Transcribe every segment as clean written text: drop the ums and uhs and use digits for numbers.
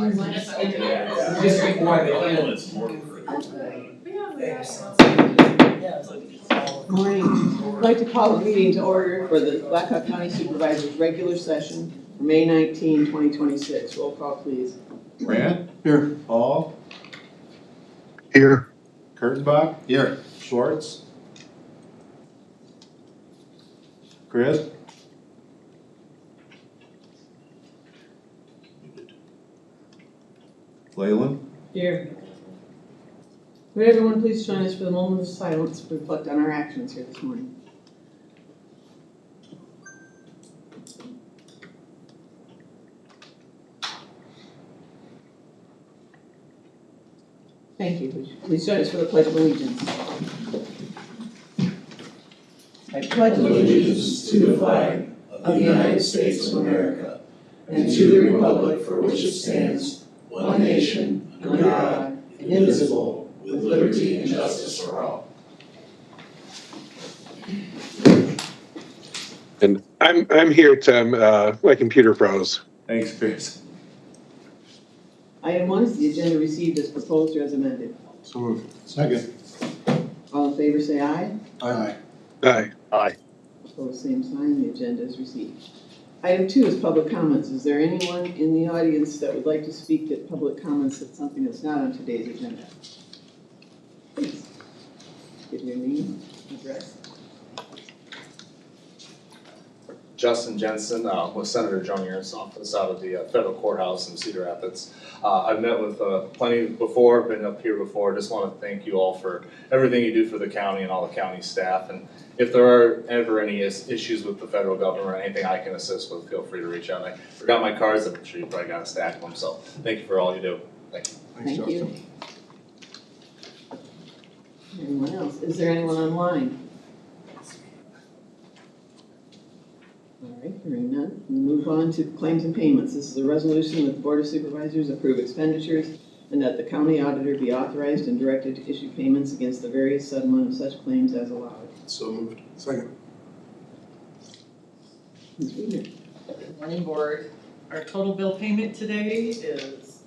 Just record the ambulance. Morning. I'd like to call the meeting to order for the Blackhawk County Supervisors regular session for May 19, 2026. Roll call, please. Grant? Here. Paul? Here. Kurtenbach? Here. Schwartz? Chris? Leyland? Here. Would everyone please join us for the moment of silence to reflect on our actions here this morning? Thank you. Please join us for the Pledge of Allegiance. I pledge allegiance to the flag of the United States of America and to the republic for which it stands, one nation, under God, indivisible, with liberty and justice for all. And I'm here, Tim. My computer froze. Thanks, Chris. Item 1 is the agenda received as proposed or as amended. So moved. Second. All in favor say aye. Aye. Aye. Aye. Opposed, same sign. The agenda is received. Item 2 is public comments. Is there anyone in the audience that would like to speak at public comments at something that's not on today's agenda? Please, give your name, address. Justin Jensen with Senator Joan Ernst's office out of the federal courthouse in Cedar Rapids. I've met with plenty before, been up here before. Just want to thank you all for everything you do for the county and all the county staff. And if there are ever any issues with the federal government or anything I can assist with, feel free to reach out. I forgot my cards. I'm sure you probably got a stack of them. So thank you for all you do. Thank you. Thank you. Anyone else? Is there anyone online? All right, hearing none, we'll move on to claims and payments. This is a resolution that the Board of Supervisors approve expenditures and that the county auditor be authorized and directed to issue payments against the various settlement of such claims as allowed. So moved. Second. Ms. Weidner. Good morning, Board. Our total bill payment today is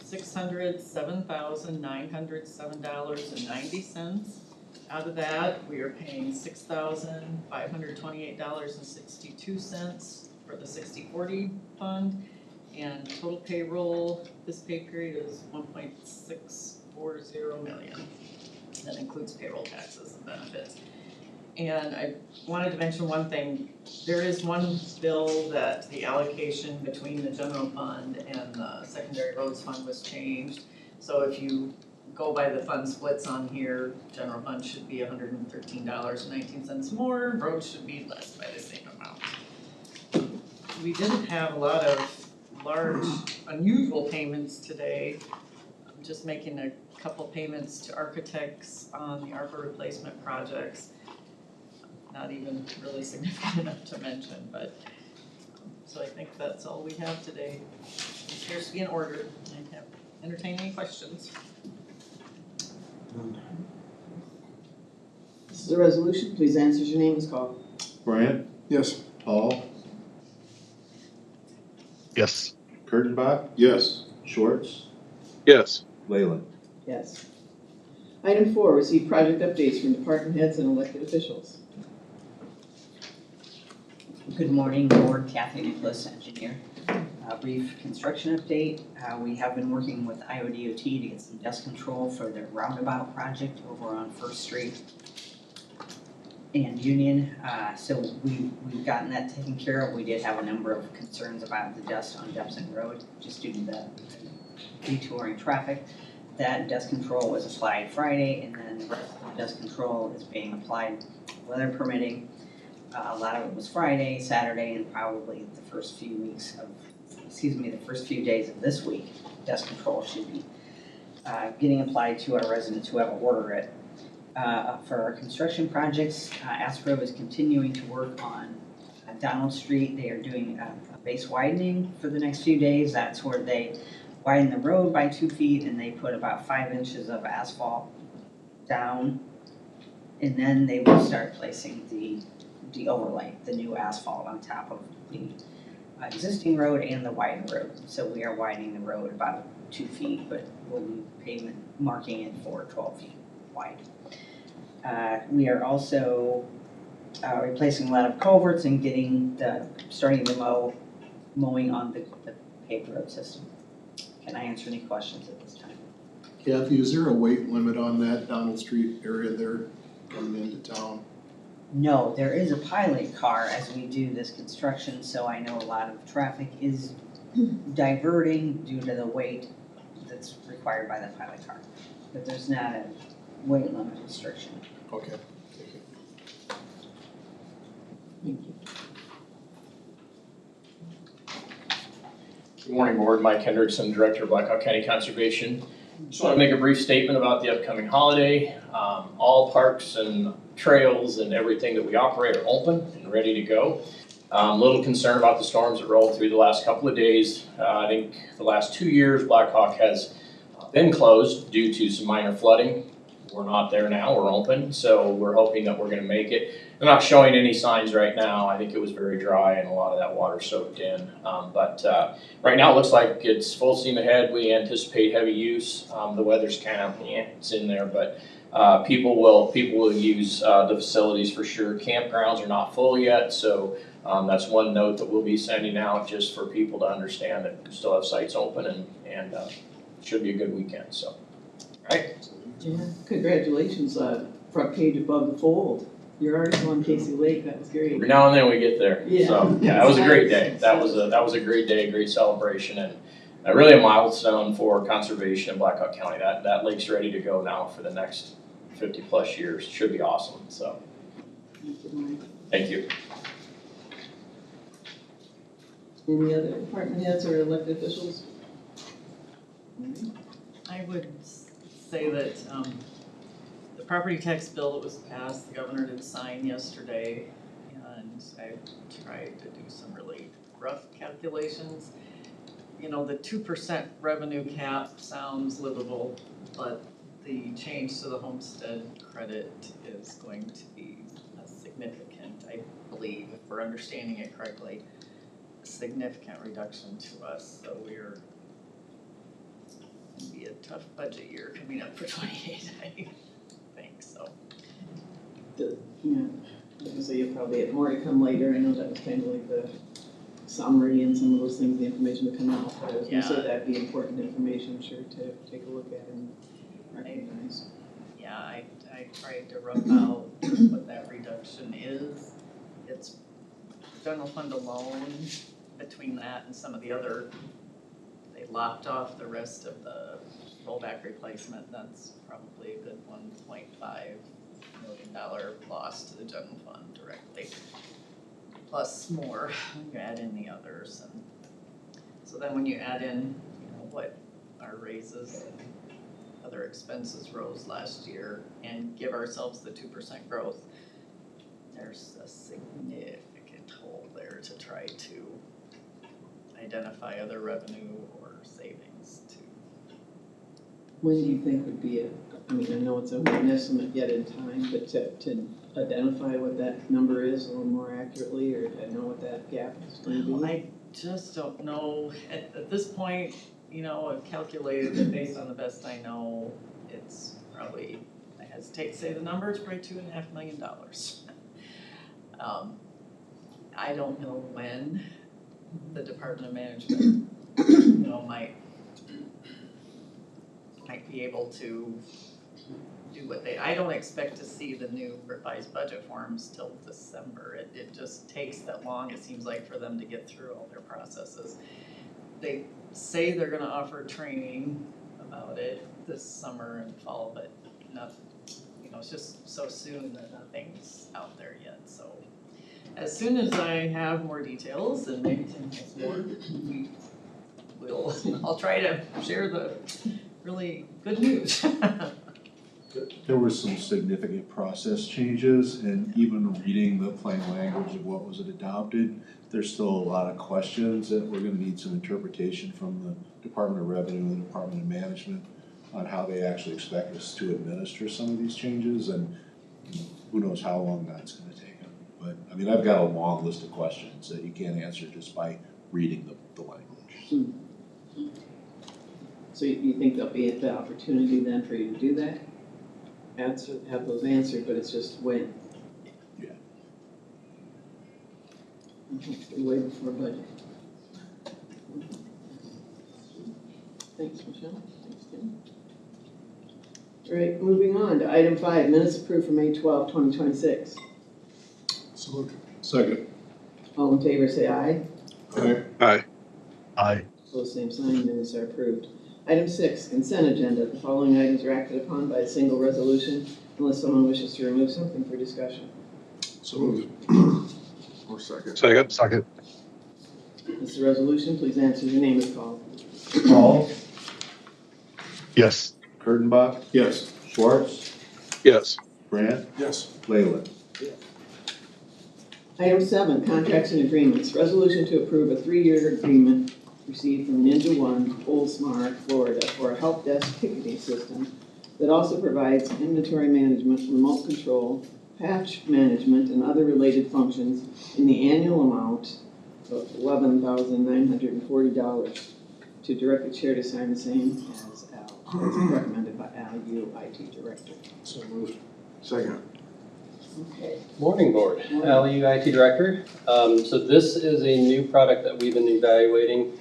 $607,907.90. Out of that, we are paying $6,528.62 for the 60/40 fund, and total payroll this pay period is $1.640 million. That includes payroll taxes and benefits. And I wanted to mention one thing. There is one bill that the allocation between the general fund and the secondary roads fund was changed. So if you go by the fund splits on here, general fund should be $113.19 more, roads should be less by the same amount. We didn't have a lot of large, unusual payments today. I'm just making a couple payments to architects on the ARPA replacement projects. Not even really significant enough to mention, but, so I think that's all we have today. It appears to be in order. I have entertain any questions. This is a resolution. Please answer as your name is called. Grant? Yes. Paul? Yes. Kurtenbach? Yes. Schwartz? Yes. Leyland? Yes. Item 4, receive project updates from department heads and elected officials. Good morning, Board. Kathy Nicholas, engineer. Brief construction update. We have been working with IODOT to get some dust control for their roundabout project over on First Street and Union. So we've gotten that taken care of. We did have a number of concerns about the dust on Jepson Road, just due to the detouring traffic. That dust control was applied Friday, and then the rest of the dust control is being applied, weather permitting. A lot of it was Friday, Saturday, and probably the first few days of this week. Dust control should be getting applied to our residents who have ordered it. For our construction projects, ASPRO is continuing to work on Donald Street. They are doing a base widening for the next few days. That's where they widen the road by 2 feet and they put about 5 inches of asphalt down. And then they will start placing the overlay, the new asphalt on top of the existing road and the widened road. So we are widening the road about 2 feet, but we'll be pavement marking it for 12 feet wide. We are also replacing a lot of culverts and starting the mowing on the paved road system. Can I answer any questions at this time? Kathy, is there a weight limit on that Donald Street area there coming into town? No, there is a pilot car as we do this construction, so I know a lot of traffic is diverting due to the weight that's required by the pilot car. But there's not a weight limit restriction. Okay. Thank you. Good morning, Board. Mike Hendrickson, Director of Blackhawk County Conservation. Just want to make a brief statement about the upcoming holiday. All parks and trails and everything that we operate are open and ready to go. A little concerned about the storms that rolled through the last couple of days. I think the last 2 years, Blackhawk has been closed due to some minor flooding. We're not there now, we're open, so we're hoping that we're gonna make it. They're not showing any signs right now. I think it was very dry and a lot of that water soaked in. But right now it looks like it's full steam ahead. We anticipate heavy use. The weather's kind of, it's in there, but people will use the facilities for sure. Campgrounds are not full yet, so that's one note that we'll be sending out just for people to understand that we still have sites open and should be a good weekend, so. All right. Yeah, congratulations, front page above the fold. Your article on Casey Lake, that was great. Every now and then we get there. Yeah. So, yeah, that was a great day. That was a great day, a great celebration, and really a milestone for conservation in Blackhawk County. That lake's ready to go now for the next 50 plus years. Should be awesome, so. Thank you, Mike. Thank you. Any other department heads or elected officials? I would say that the property tax bill that was passed, the governor did sign yesterday, and I tried to do some really rough calculations. You know, the 2% revenue cap sounds livable, but the change to the homestead credit is going to be a significant, I believe, if we're understanding it correctly, a significant reduction to us, so we're gonna be a tough budget year coming up for 28, I think, so. Yeah, I was gonna say you'll probably have more to come later. I know that was kind of like the summary and some of those things, the information to come out, but I was gonna say Yeah. that'd be important information, I'm sure, to take a look at and recognize. Yeah, I tried to rough out what that reduction is. It's general fund alone, between that and some of the other, they lopped off the rest of the rollback replacement, that's probably a good $1.5 million loss to the general fund directly. Plus more when you add in the others, and so then when you add in, you know, what our raises and other expenses rose last year and give ourselves the 2% growth, there's a significant hole there to try to identify other revenue or savings to. When do you think would be I mean, I know it's an estimate yet in time, but to identify what that number is a little more accurately, or to know what that gap is going to be? I just don't know, at this point, you know, I've calculated it based on the best I know, it's probably, I hesitate to say the number, it's probably $2.5 million. I don't know when the Department of Management, you know, might be able to do what I don't expect to see the new revised budget forms till December. It just takes that long, it seems like, for them to get through all their processes. They say they're gonna offer training about it this summer and fall, but nothing, you know, it's just so soon that nothing's out there yet, so. As soon as I have more details and maybe Tim has more, we will, I'll try to share the really good news. There were some significant process changes, and even reading the plain language of what was adopted, there's still a lot of questions that we're gonna need some interpretation from the Department of Revenue and the Department of Management on how they actually expect us to administer some of these changes, and who knows how long that's gonna take them. But, I mean, I've got a long list of questions that you can't answer just by reading the language. So you think there'll be the opportunity then for you to do that? Have those answered, but it's just when? Yeah. Hopefully way before budget. Thanks, Michelle. Thanks, Tim. All right, moving on to item 5, minutes approved for May 12, 2026. So moved. Second. All in favor, say aye. Aye. Aye. Opposed, same sign, minutes are approved. Item 6, consent agenda. The following items are acted upon by a single resolution unless someone wishes to remove something for discussion. So moved. Or second. Second. This is a resolution, please answer your name is called. Paul. Yes. Kurtenbach. Yes. Schwartz. Yes. Grant. Yes. Leyland. Item 7, contracts and agreements. Resolution to approve a 3-year agreement received from Ninja One, Oldsmar, Florida, for a help desk ticketing system that also provides inventory management, remote control, patch management, and other related functions in the annual amount of $11,940 to direct the chair to sign the same as Al, as recommended by Al Yu, IT Director. So moved. Second. Okay. Morning, Board. Morning. Ali, IT Director. So this is a new product that we've been evaluating.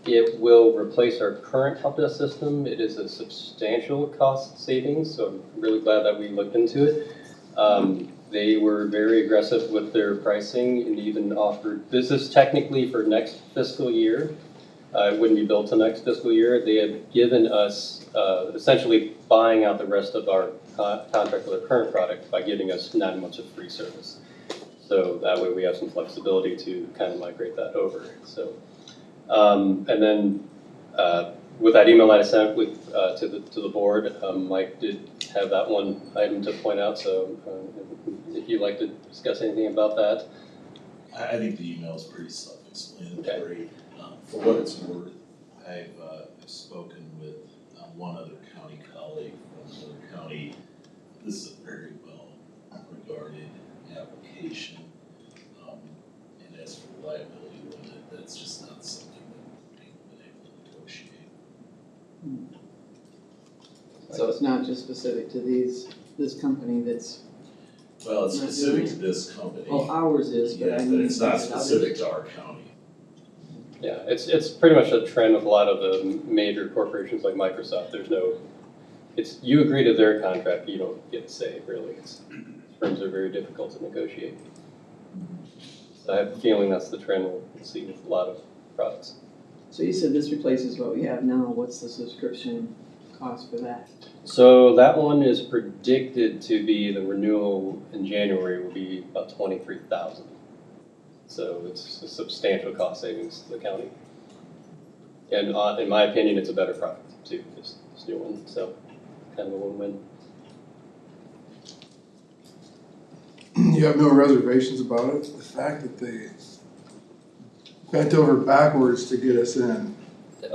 It will replace our current help desk system. It is a substantial cost savings, so I'm really glad that we looked into it. They were very aggressive with their pricing and even offered, this is technically for next fiscal year. It wouldn't be built till next fiscal year. They have given us essentially buying out the rest of our contract with our current product by giving us 9 months of free service. So that way we have some flexibility to kind of migrate that over. So, and then with that email that I sent with to the board, Mike did have that one item to point out. So if you'd like to discuss anything about that. I think the email is pretty self-explanatory. For what it's worth, I've spoken with one other county colleague from another county. This is a very well regarded application. And as for liability limit, that's just not something that we've been able to negotiate. So it's not just specific to this company that's, Well, it's specific to this company. oh, ours is, but I Yes, mean. but it's not others. specific to our county. Yeah, it's pretty much a trend with a lot of the major corporations like Microsoft. There's no, it's, you agree to their contract, you don't get a say, really. Terms are very difficult to negotiate. So I have a feeling that's the trend we'll see with a lot of products. So you said this replaces what we have now. What's the subscription cost for that? So that one is predicted to be, the renewal in January will be about $23,000. So it's a substantial cost savings to the county. And in my opinion, it's a better product too, this new one, so kind of a win-win. You have no reservations about it? The fact that they bent over backwards to get us in.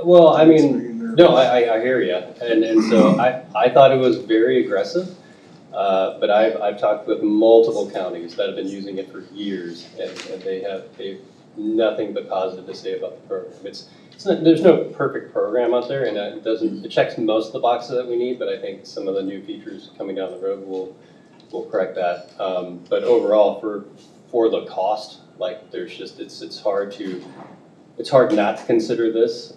Well, I makes mean, me nervous. no, I hear you, and so I thought it was very aggressive, but I've talked with multiple counties that have been using it for years, and they've nothing but positive to say about the program. It's not, there's no perfect program out there, and it checks most of the boxes that we need, but I think some of the new features coming down the road will correct that. But overall, for the cost, like there's just it's hard not to consider this.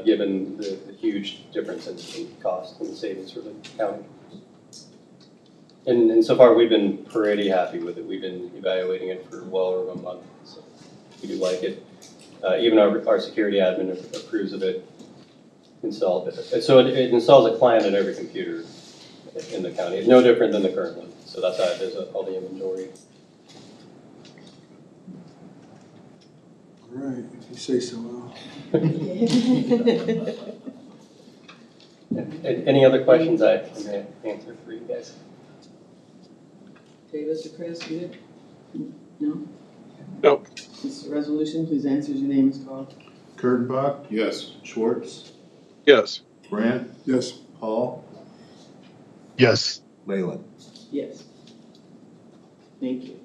Given the huge difference in cost and savings for the county. And so far, we've been pretty happy with it. We've been evaluating it for well over a month, so we do like it. Even our security admin approves of it, installed it. And so it installs a client in every computer in the county. It's no different than the current one, so that's how it does all the inventory. All right, if you say so. Any other questions I can answer for you guys? Davis or Chris, you good? No? No. This is a resolution, please answer as your name is called. Kurtenbach. Yes. Schwartz. Yes. Grant. Yes. Paul. Yes. Leyland. Yes. Thank you.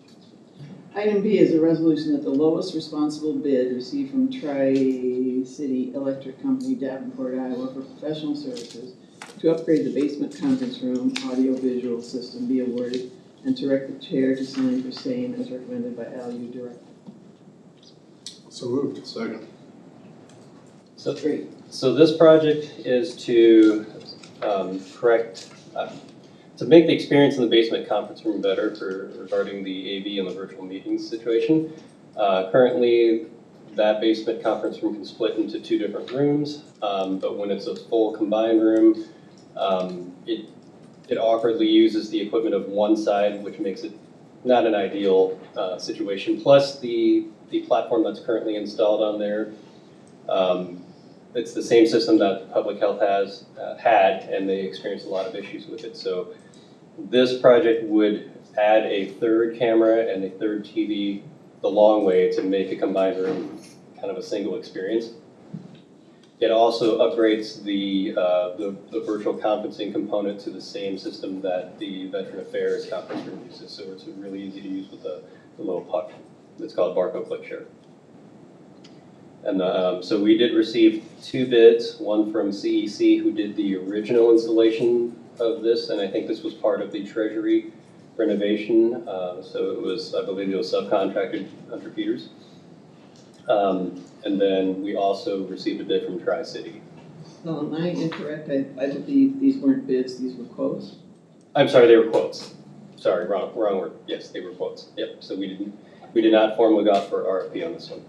Item B is a resolution that the lowest responsible bid received from Tri-City Electric Company, Davenport, Iowa, for professional services to upgrade the basement conference room audio-visual system be awarded, and to direct the chair to sign for same as recommended by LU Director. So moved. Second. So, Great. so this project is to correct, to make the experience in the basement conference room better for regarding the AV and the virtual meetings situation. Currently, that basement conference room can split into 2 different rooms, but when it's a full combined room, it awkwardly uses the equipment of one side, which makes it not an ideal situation. Plus, the platform that's currently installed on there, it's the same system that public health has had, and they experienced a lot of issues with it. So this project would add a 3rd camera and a 3rd TV the long way to make a combined room kind of a single experience. It also upgrades the virtual conferencing component to the same system that the Veteran Affairs conference room uses. So it's really easy to use with the little puck. It's called Barco Click Share. And so we did receive 2 bids, one from CEC, who did the original installation of this, and I think this was part of the Treasury renovation. So it was, I believe it was subcontracted under Peters. And then we also received a bid from Tri-City. So am I incorrect? I believe these weren't bids, these were quotes. I'm sorry, they were quotes. Sorry, wrong word. Yes, they were quotes. Yep, so we did not formally go out for RFP on this one.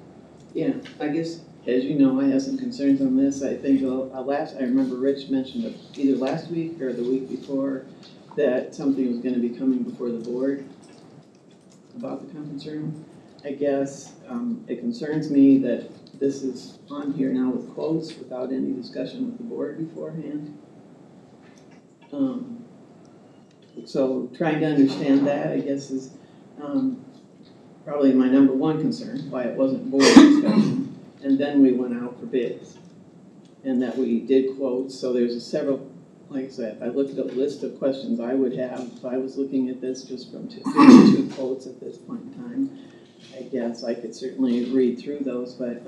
Yeah, I guess, as you know, I have some concerns on this. I think I remember Rich mentioned either last week or the week before that something was gonna be coming before the board about the conference room. I guess it concerns me that this is on here now with quotes without any discussion with the board beforehand. So trying to understand that, I guess, is probably my number 1 concern, why it wasn't board discussion. And then we went out for bids. And that we did quotes, so there's several, like I said, I looked at a list of questions I would have if I was looking at this just from 2 quotes at this point in time. I guess I could certainly read through those, but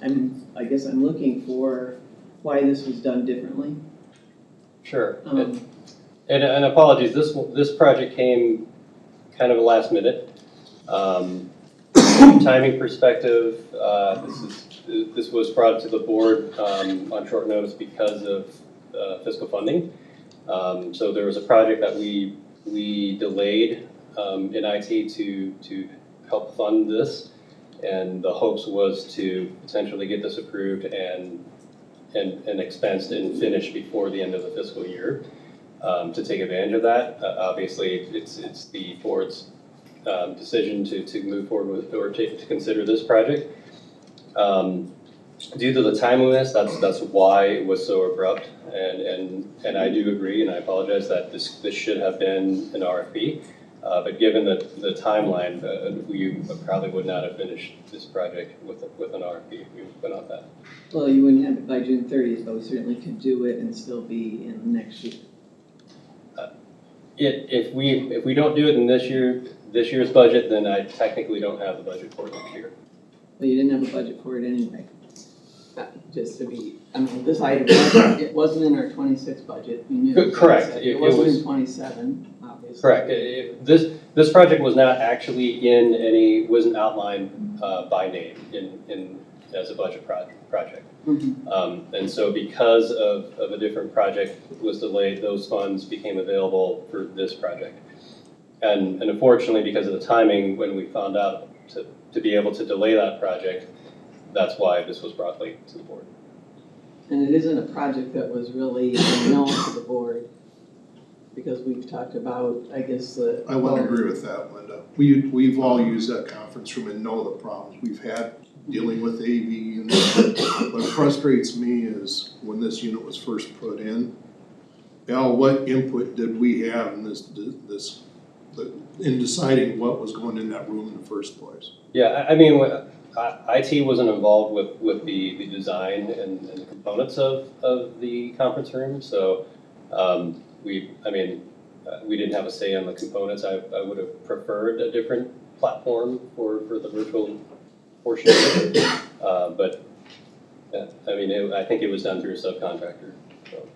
I guess I'm looking for why this was done differently. Sure. And apologies, this project came kind of last minute. Timing perspective, this was brought to the board on short notice because of fiscal funding. So there was a project that we delayed in IT to help fund this, and the hopes was to potentially get this approved and expensed and finished before the end of the fiscal year. To take advantage of that, obviously it's the board's decision to move forward with or to consider this project. Due to the timeliness, that's why it was so abrupt, and I do agree, and I apologize that this should have been an RFP. But given the timeline, we probably would not have finished this project with an RFP if we went on that. Well, you wouldn't have it by June 30th, but we certainly could do it and still be in the next year. If we don't do it in this year's budget, then I technically don't have the budget for next year. Well, you didn't have a budget for it anyway. Just to be, this item, it wasn't in our 26 budget. You knew. Correct. It wasn't in 27, obviously. Correct. This project was not actually wasn't outlined by name as a budget project. Mm-hmm. And so because of a different project was delayed, those funds became available for this project. And unfortunately, because of the timing, when we found out to be able to delay that project, that's why this was brought late to the board. And it isn't a project that was really known to the board, because we've talked about, I guess, I wouldn't agree with that, Linda. We've all used that conference room and know the problems we've had dealing with AV units. What frustrates me is when this unit was first put in, Al, what input did we have in in deciding what was going in that room in the first place? Yeah, I mean, IT wasn't involved with the design and the components of the conference room, so we didn't have a say on the components. I would have preferred a different platform for the virtual portion of it. But, yeah, I mean, I think it was done through a subcontractor, so.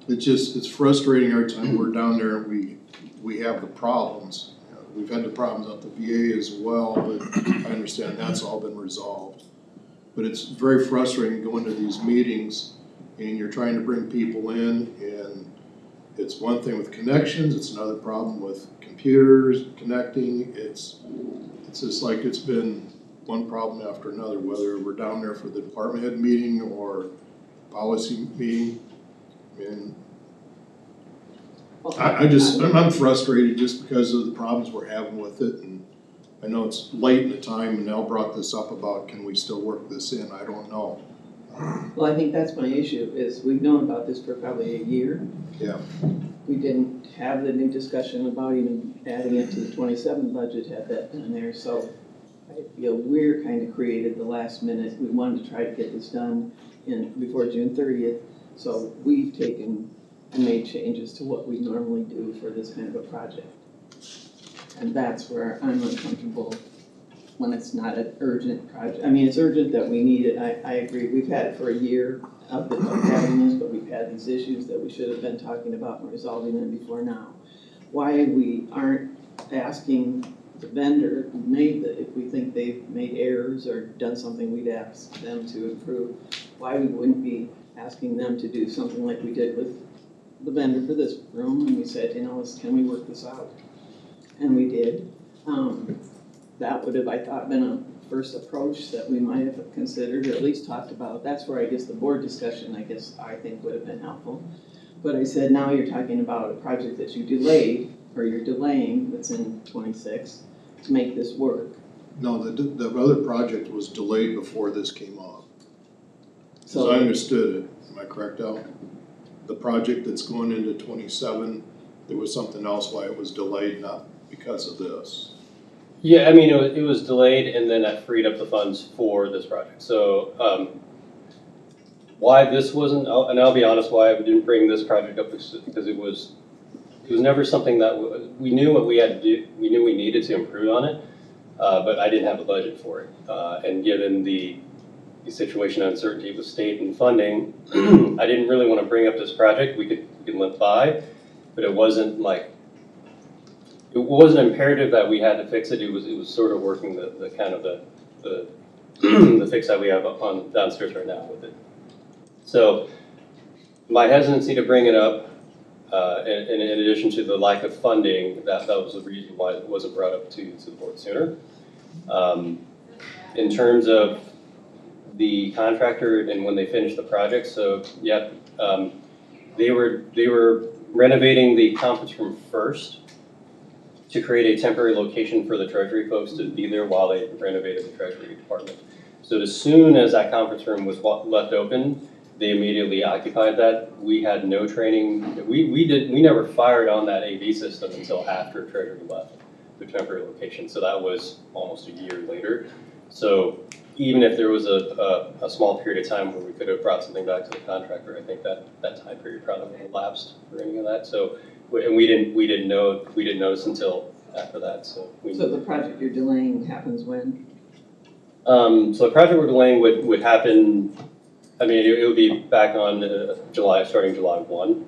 It's frustrating every time we're down there and we have the problems. We've had the problems at the VA as well, but I understand that's all been resolved. But it's very frustrating going to these meetings and you're trying to bring people in, and it's one thing with connections, it's another problem with computers connecting. It's just like it's been one problem after another, whether we're down there for the department head meeting or policy meeting. And I'm frustrated just because of the problems we're having with it, and I know it's late in the time, and Al brought this up about can we still work this in, I don't know. Well, I think that's my issue, is we've known about this for probably a year. Yeah. We didn't have the new discussion about even adding it to the 27 budget, had that done there, so I feel we're kind of created the last minute. We wanted to try to get this done before June 30th, so we've taken and made changes to what we normally do for this kind of a project. And that's where I'm uncomfortable when it's not an urgent project. I mean, it's urgent that we need it, I agree. We've had it for a year of having this, but we've had these issues that we should have been talking about and resolving them before now. Why we aren't asking the vendor who made if we think they've made errors or done something we'd ask them to improve, why we wouldn't be asking them to do something like we did with the vendor for this room, and we said, you know, can we work this out? And we did. That would have, I thought, been a first approach that we might have considered, or at least talked about. That's where I guess the board discussion, I think would have been helpful. But I said, now you're talking about a project that you delayed, or you're delaying, that's in 26, to make this work. No, the other project was delayed before this came up. As So I understood it, am I correct, Al? The project that's going into 27, there was something else why it was delayed, not because of this. Yeah, I mean, it was delayed, and then that freed up the funds for this project. So, why this wasn't, and I'll be honest, why I didn't bring this project up is because it was never something that we knew what we had to do. We knew we needed to improve on it, but I didn't have a budget for it. And given the situation uncertainty with state and funding, I didn't really want to bring up this project. We could limp by, but it wasn't like. It wasn't imperative that we had to fix it. It was sort of working the kind of the the fix that we have up on downstairs right now with it. So my hesitancy to bring it up, and in addition to the lack of funding, that was the reason why it wasn't brought up to the board sooner. In terms of the contractor and when they finished the project, so yeah, they were renovating the conference room first, to create a temporary location for the Treasury folks to be there while they renovated the Treasury department. So as soon as that conference room was left open, they immediately occupied that. We had no training. We never fired on that AV system until after Treasury left the temporary location. So that was almost a year later. So even if there was a small period of time where we could have brought something back to the contractor, I think that time period probably elapsed for any of that. So. And we didn't notice until after that. So the project you're delaying happens when? So the project we're delaying would happen. I mean, it would be back on starting July 1,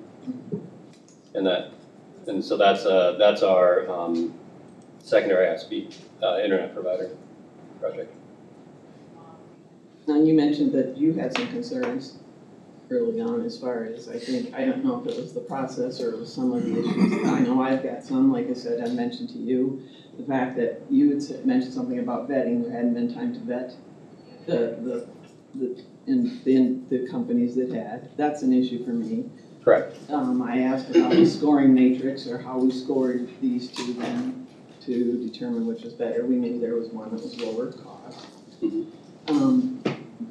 and so that's our secondary ISP internet provider project. Now, you mentioned that you had some concerns early on as far as, I don't know if it was the process or it was some of the issues. I know I've got some, like I said, I mentioned to you, the fact that you had mentioned something about vetting, there hadn't been time to vet the companies that had. That's an issue for me. Correct. I asked about the scoring matrix or how we scored these two then to determine which was better. We knew there was one that was lower cost. Mm-hmm.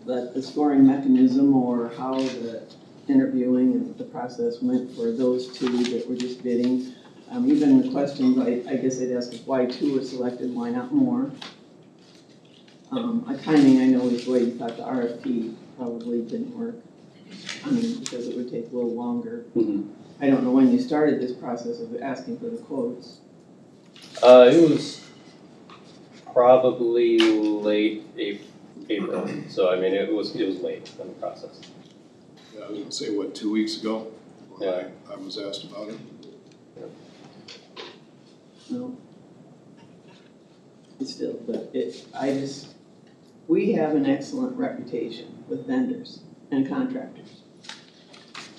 But the scoring mechanism or how the interviewing and the process went for those two that were just bidding. Even the questions, I guess I'd ask why two were selected, why not more? Timing, I know is the way you thought the RFP probably didn't work. Because it would take a little longer. Mm-hmm. I don't know when you started this process of asking for the quotes. It was probably late April, so I mean, it was late in the process. Yeah, I was gonna say, what, 2 weeks ago? when Yeah. I was asked about it. No. It's still, but we have an excellent reputation with vendors and contractors.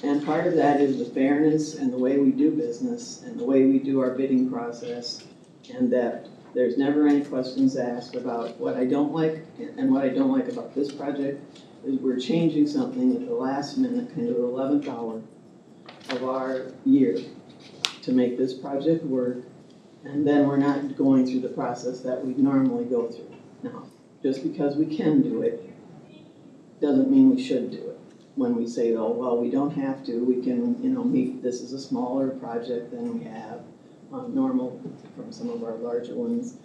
And part of that is the fairness and the way we do business and the way we do our bidding process, and that there's never any questions asked about what I don't like. And what I don't like about this project is we're changing something at the last minute, kind of the 11th hour of our year to make this project work, and then we're not going through the process that we normally go through. Now, just because we can do it, doesn't mean we should do it. When we say, oh, well, we don't have to, we can, meet, this is a smaller project than we have normal from some of our larger ones,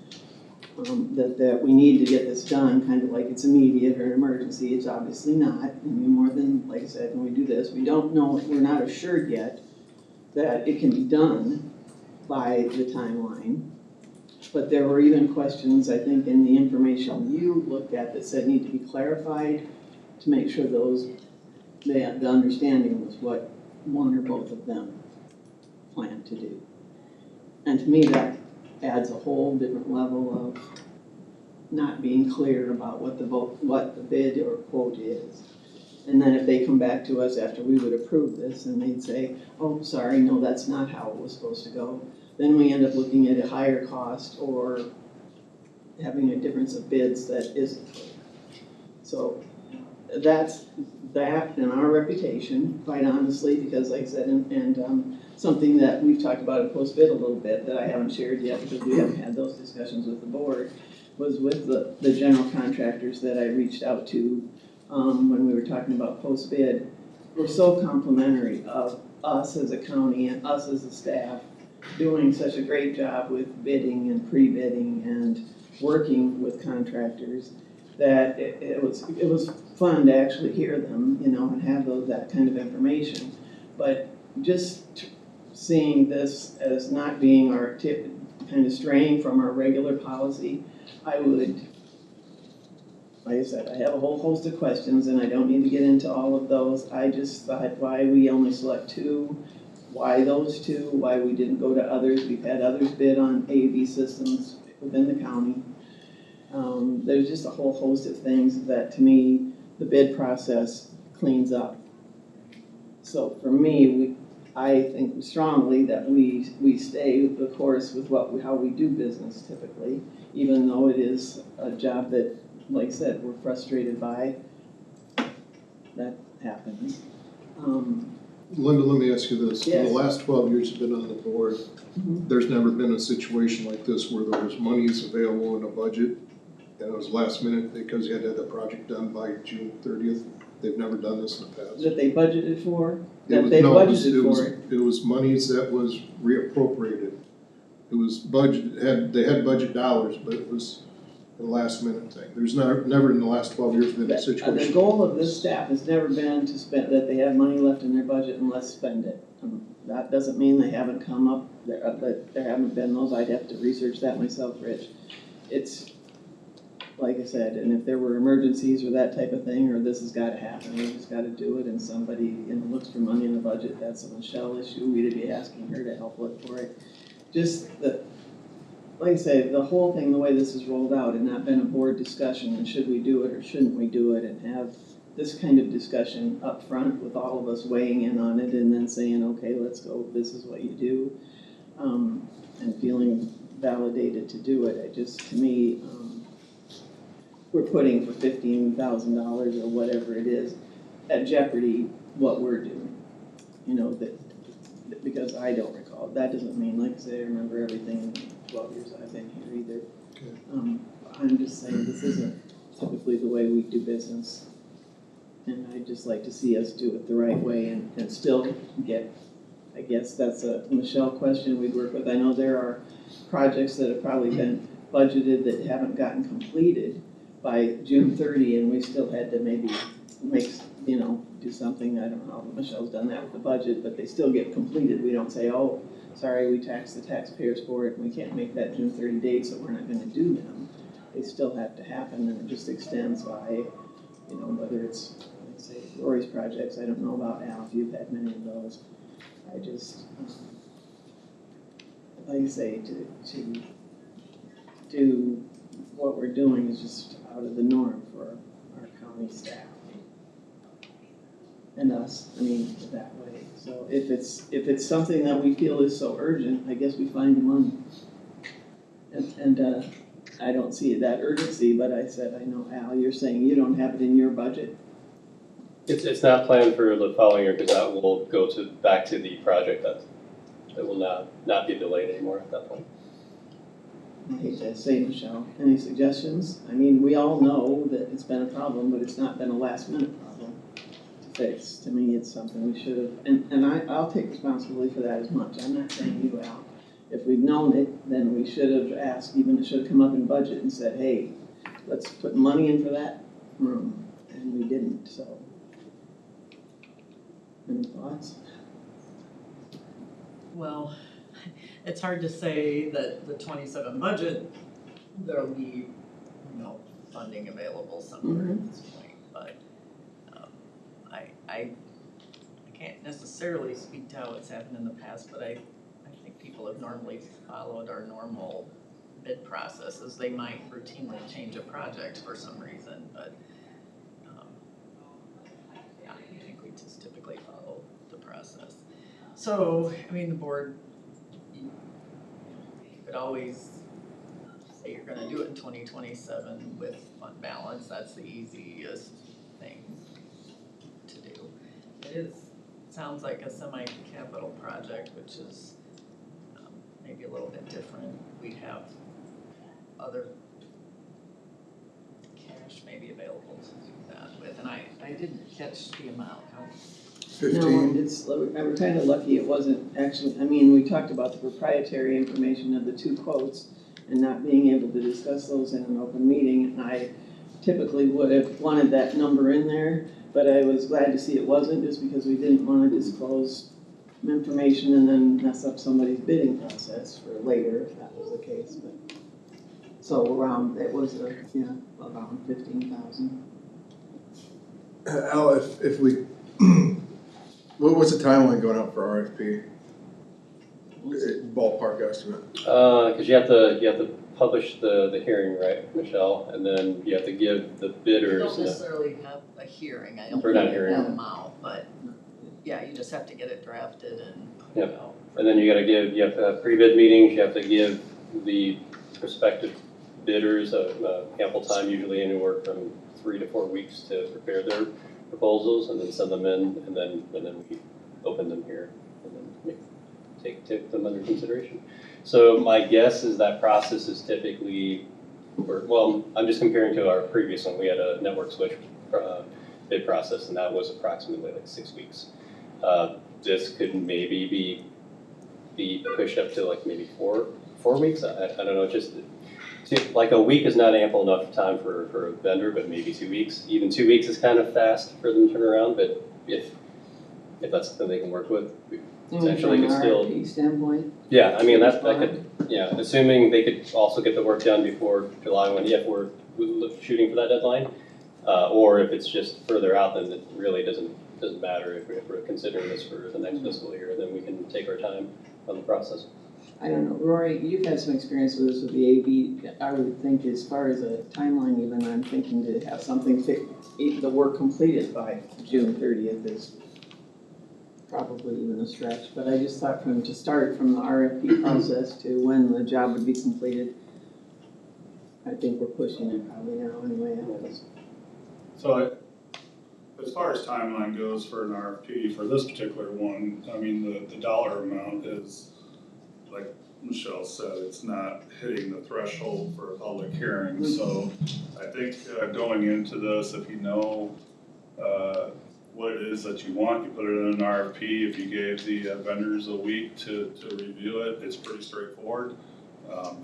that we need to get this done, kind of like it's immediate or an emergency. It's obviously not. I mean, more than, like I said, when we do this, we don't know, we're not assured yet that it can be done by the timeline. But there were even questions, I think, in the information you looked at that said need to be clarified to make sure the understanding was what one or both of them plan to do. And to me, that adds a whole different level of not being clear about what the bid or quote is. And then if they come back to us after we would approve this and they'd say, oh, sorry, no, that's not how it was supposed to go, then we end up looking at a higher cost or having a difference of bids that isn't clear. So that's that and our reputation, quite honestly, because like I said, and something that we've talked about in post-bid a little bit that I haven't shared yet because we haven't had those discussions with the board, was with the general contractors that I reached out to when we were talking about post-bid. We're so complimentary of us as a county and us as a staff doing such a great job with bidding and pre-bidding and working with contractors that it was fun to actually hear them, and have that kind of information. But just seeing this as not being our tip, kind of straying from our regular policy, I would, like I said, I have a whole host of questions and I don't need to get into all of those. I just thought why we only select two, why those two, why we didn't go to others. We've had others bid on AV systems within the county. There's just a whole host of things that, to me, the bid process cleans up. So for me, I think strongly that we stay the course with how we do business typically, even though it is a job that, like I said, we're frustrated by. That happens. Linda, let me ask you this. In Yes. the last 12 years you've been on the board, there's never been a situation like this where there was monies available in a budget and it was last minute because you had to have the project done by June 30th. They've never done this in the past. That they budgeted for? It That was- they no, budgeted for it? It was monies that was reappropriated. It was budget, they had budget dollars, but it was a last minute thing. There's never in the last 12 years been a The situation. goal of this staff has never been to spend, that they have money left in their budget and let's spend it. That doesn't mean they haven't come up, that there haven't been those. I'd have to research that myself, Rich. It's, like I said, and if there were emergencies or that type of thing, or this has gotta happen, we just gotta do it, and somebody, looks for money in the budget, that's a Michelle issue, we'd be asking her to help look for it. Just like I say, the whole thing, the way this is rolled out, had not been a board discussion, and should we do it or shouldn't we do it, and have this kind of discussion up front with all of us weighing in on it, and then saying, okay, let's go, this is what you do, and feeling validated to do it. To me, we're putting for $15,000 or whatever it is at jeopardy what we're doing. Because I don't recall. That doesn't mean, like I say, I remember everything in the 12 years I've been here either. Okay. I'm just saying this isn't typically the way we do business. And I'd just like to see us do it the right way and still get, I guess that's a Michelle question we'd work with. I know there are projects that have probably been budgeted that haven't gotten completed by June 30, and we still had to maybe do something. I don't know, Michelle's done that with the budget, but they still get completed. We don't say, oh, sorry, we taxed the taxpayers for it, and we can't make that June 30 date, so we're not gonna do them. they still have to happen, and it just extends by, you know, whether it's, like say, Rory's projects, I don't know about Al, if you've had many of those. I just, like you say, to do what we're doing is just out of the norm for our county staff. And us, I mean, that way. So if it's something that we feel is so urgent, I guess we find the money. And I don't see that urgency, but I said, I know, Al, you're saying you don't have it in your budget. It's not planned for the following year, because that will go back to the project that will not be delayed anymore at that point. I hate to say, Michelle, any suggestions? I mean, we all know that it's been a problem, but it's not been a last minute problem to fix. To me, it's something we should have, and I'll take responsibility for that as much. I'm not saying you, Al. If we'd known it, then we should have asked, even it should have come up in budget and said, hey, let's put money in for that room, and we didn't, so. Any thoughts? Well, it's hard to say that the 27 budget, there'll be, you know, funding available somewhere at this point, but I can't necessarily speak to how it's happened in the past, but I think people have normally followed our normal bid processes. They might routinely change a project for some reason, but yeah, I think we just typically follow the process. So, I mean, the board, you could always say you're gonna do it in 2027 with fund balance. That's the easiest thing to do. It sounds like a semi-capital project, which is maybe a little bit different. We have other cash maybe available to do that with, and I didn't catch the amount. No, we're kind of lucky it wasn't actually, I mean, we talked about the proprietary information of the two quotes and not being able to discuss those in an open meeting. And I typically would have wanted that number in there, but I was glad to see it wasn't, just because we didn't want to disclose information and then mess up somebody's bidding process for later, if that was the case. But so around, it was around 15,000. Al, if we, what's the timeline going out for RFP? Ballpark estimate. Because you have to publish the hearing, right, Michelle, and then you have to give the You bidders. don't necessarily have a hearing. I don't We're not think hearing. have them out, but yeah, you just have to get it drafted and put it out. And then you have to have pre-bid meetings, you have to give the prospective bidders ample time, usually anywhere from 3 to 4 weeks to prepare their proposals, and then send them in, and then we open them here, and then take them under consideration. So my guess is that process is typically, well, I'm just comparing to our previous one. We had a network switch bid process, and that was approximately like 6 weeks. This could maybe be pushed up to like maybe four weeks. I don't know, just like a week is not ample enough time for a vendor, but maybe 2 weeks. Even 2 weeks is kind of fast for them to turn around, but if that's something they can work with, we potentially could still. From an RFP standpoint? Yeah, I mean, that could, yeah, assuming they could also get the work done before July 1, if we're shooting for that deadline. Or if it's just further out, then it really doesn't matter if we're considering this for the next fiscal year, then we can take our time on the process. I don't know, Rory, you've had some experience with this with the AV. I would think as far as a timeline even, I'm thinking to have something, the work completed by June 30th is probably even a stretch. But I just thought to start from the RFP process to when the job would be completed, I think we're pushing it probably now anyway. So as far as timeline goes for an RFP, for this particular one, I mean, the dollar amount is, like Michelle said, it's not hitting the threshold for a public hearing. So I think going into this, if you know what it is that you want, you put it in an RFP. If you gave the vendors a week to review it, it's pretty straightforward.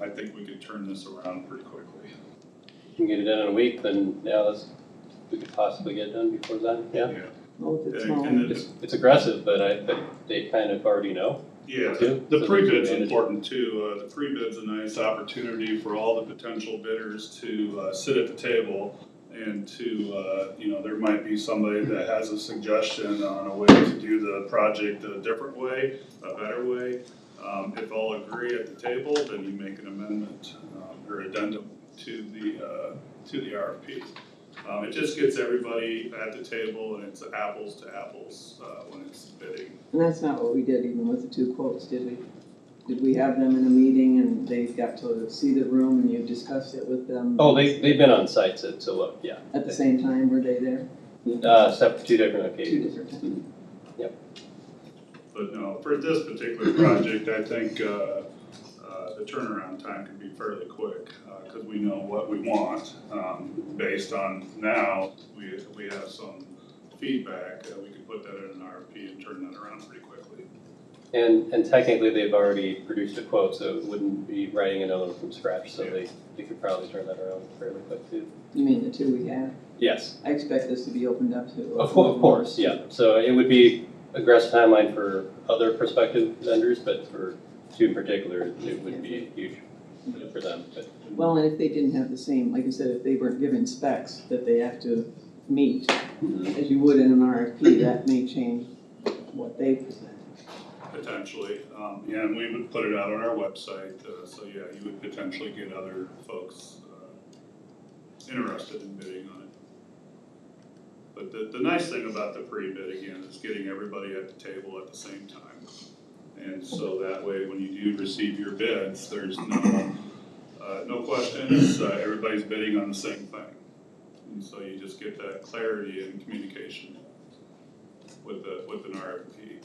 I think we could turn this around pretty quickly. You can get it done in a week, then yeah, we could possibly get it done before that, yeah. Oh, if it's small. And It's aggressive, but they kind of already know, Yeah, too? the So pre-bid's manage- important too. The pre-bid's a nice opportunity for all the potential bidders to sit at the table and to, there might be somebody that has a suggestion on a way to do the project a different way, a better way. If all agree at the table, then you make an amendment or addendum to the RFP. It just gets everybody at the table and it's apples to apples when it's bidding. And that's not what we did even with the two quotes, did we? Did we have them in a meeting and they got to see the room and you discussed it with them? Oh, they've been on site to look, yeah. At the same time, were they there? Except 2 different Two occasions. different times. But no, for this particular project, I think the turnaround time can be fairly quick because we know what we want. Based on now, we have some feedback, we can put that in an RFP and turn that around pretty quickly. And technically, they've already produced a quote, so it wouldn't be writing another one from scratch, so they could probably turn that around fairly quick too. You mean the two we have? Yes, I expect this to be opened up to. of course, yeah. So it would be aggressive timeline for other prospective vendors, but for 2 in particular, it would be huge for them. But Well, and if they didn't have the same, like I said, if they weren't given specs that they have to meet, as you would in an RFP, that may change what they present. Potentially, and we would put it out on our website, so yeah, you would potentially get other folks interested in bidding on it. But the nice thing about the pre-bid again is getting everybody at the table at the same time. And so that way, when you do receive your bids, there's no questions, everybody's bidding on the same thing. And so you just get that clarity and communication with an RFP.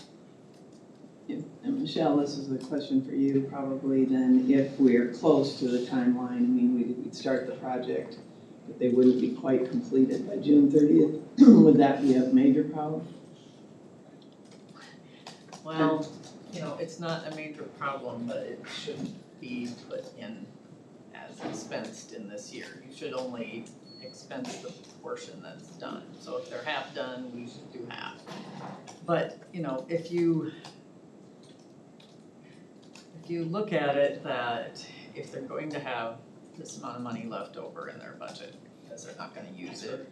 Yeah. And Michelle, this is a question for you probably then, if we're close to the timeline, I mean, we'd start the project, but they wouldn't be quite completed by June 30th, would that be a major problem? Well, it's not a major problem, but it shouldn't be put in as expensed in this year. You should only expense the portion that's done. So if they're half done, we should do half. But, if you look at it, that if they're going to have this amount of money left over in their budget, because they're not gonna use it,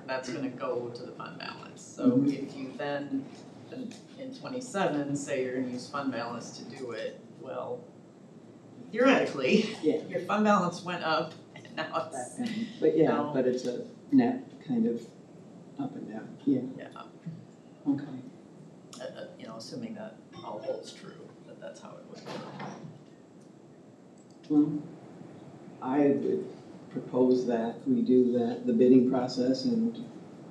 that's gonna go to the fund balance. So if you then, in 27, say you're gonna use fund balance to do it, well, theoretically, Yeah. your fund balance went up, and now it's, But yeah, No. but it's a net kind of up and down, yeah, okay. assuming that all holds true, that that's how it would go. Well, I would propose that we do the bidding process and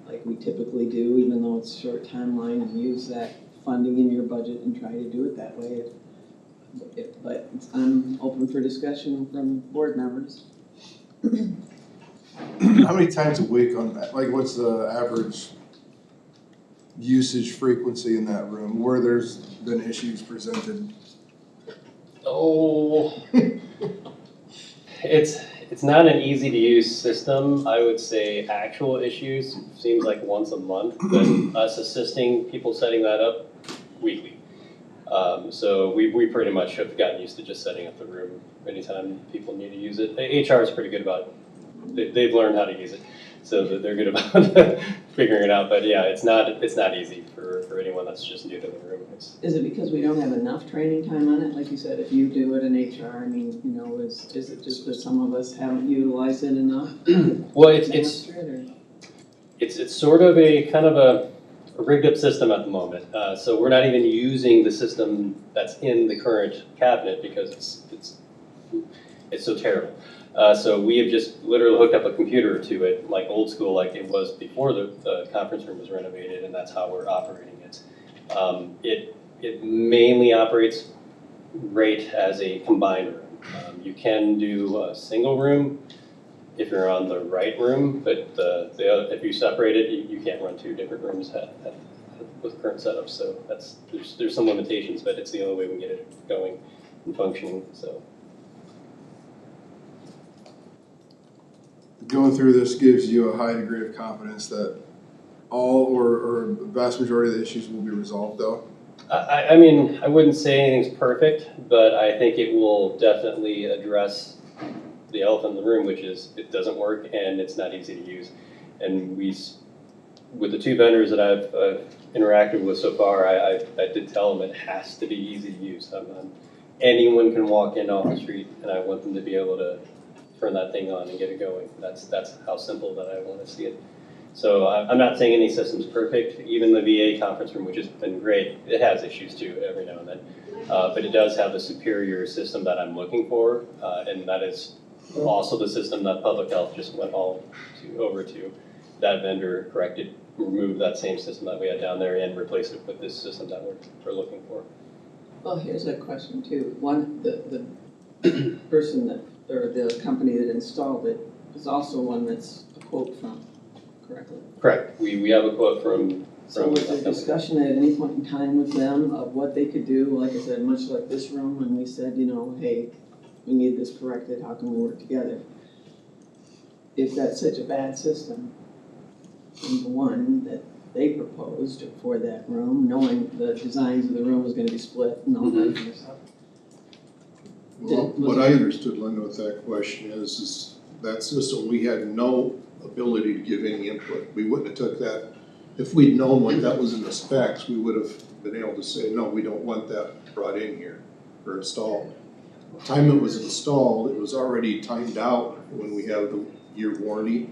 like we typically do, even though it's a short timeline, and use that funding in your budget and try to do it that way. But I'm open for discussion from board members. How many times a week on that? Like, what's the average usage frequency in that room where there's been issues presented? Oh, it's not an easy to use system. I would say actual issues seems like once a month, but us assisting people setting that up weekly. So we pretty much have gotten used to just setting up the room anytime people need to use it. HR is pretty good about it. They've learned how to use it, so they're good about figuring it out. But yeah, it's not easy for anyone that's just new to the room. Is it because we don't have enough training time on it? Like you said, if you do it in HR, I mean, is it just that some of us haven't utilized it enough? Well, it's sort of a kind of a rigged up system at the moment. So we're not even using the system that's in the current cabinet because it's so terrible. So we have just literally hooked up a computer to it, like old school, like it was before the conference room was renovated, and that's how we're operating it. It mainly operates great as a combined room. You can do a single room if you're on the right room, but the other, if you separate it, you can't run 2 different rooms with current setups. So there's some limitations, but it's the only way we can get it going and functioning. So. Going through this gives you a high degree of confidence that all or a vast majority of the issues will be resolved though? I mean, I wouldn't say anything's perfect, but I think it will definitely address the elephant in the room, which is it doesn't work and it's not easy to use. And with the two vendors that I've interacted with so far, I did tell them it has to be easy to use. Anyone can walk in off the street, and I want them to be able to turn that thing on and get it going. That's how simple that I want to see it. So I'm not saying any system's perfect. Even the VA conference room, which has been great, it has issues too every now and then. But it does have the superior system that I'm looking for, and that is also the system that public health just went over to. That vendor removed that same system that we had down there and replaced it with this system that we're looking for. Well, here's a question too. The person that, or the company that installed it is also one that's a quote from, correctly? Correct. We have a quote from. So was there discussion at any point in time with them of what they could do? Like I said, much like this room, when we said, hey, we need this corrected, how can we work together? If that's such a bad system, and the one that they proposed for that room, knowing the designs of the room was gonna be split and all that kind of stuff. Well, what I understood, Linda, with that question is that system, we had no ability to give any input. We wouldn't have took that, if we'd known what that was in the specs, we would have been able to say, no, we don't want that brought in here or installed. The time it was installed, it was already timed out when we have the year warranty.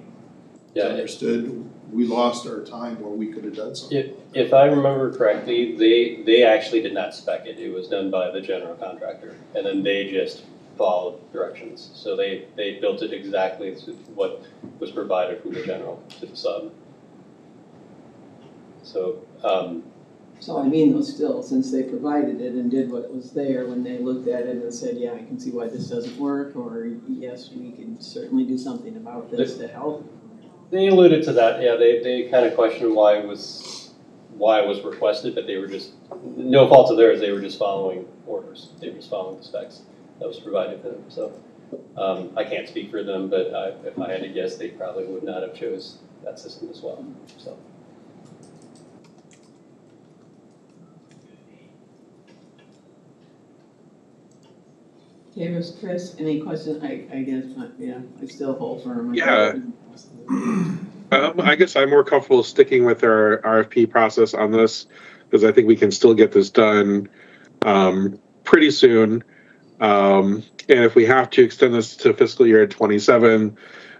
Yeah. Understood, we lost our time where we could have done something. If I remember correctly, they actually did not spec it. It was done by the general contractor, and then they just followed directions. So they built it exactly to what was provided from the general to the sub. So, So I mean, though, still, since they provided it and did what was there, when they looked at it and said, yeah, I can see why this doesn't work, or yes, we can certainly do something about this to help. they alluded to that. Yeah, they kind of questioned why it was requested, but they were just, no fault of theirs. They were just following orders. They were just following the specs that was provided to them. So I can't speak for them, but if I had to guess, they probably would not have chose that system as well. So. Davis, Chris, any question? I guess, yeah, I still hold firm. Yeah. I guess I'm more comfortable sticking with our RFP process on this because I think we can still get this done pretty soon. And if we have to extend this to fiscal year 27,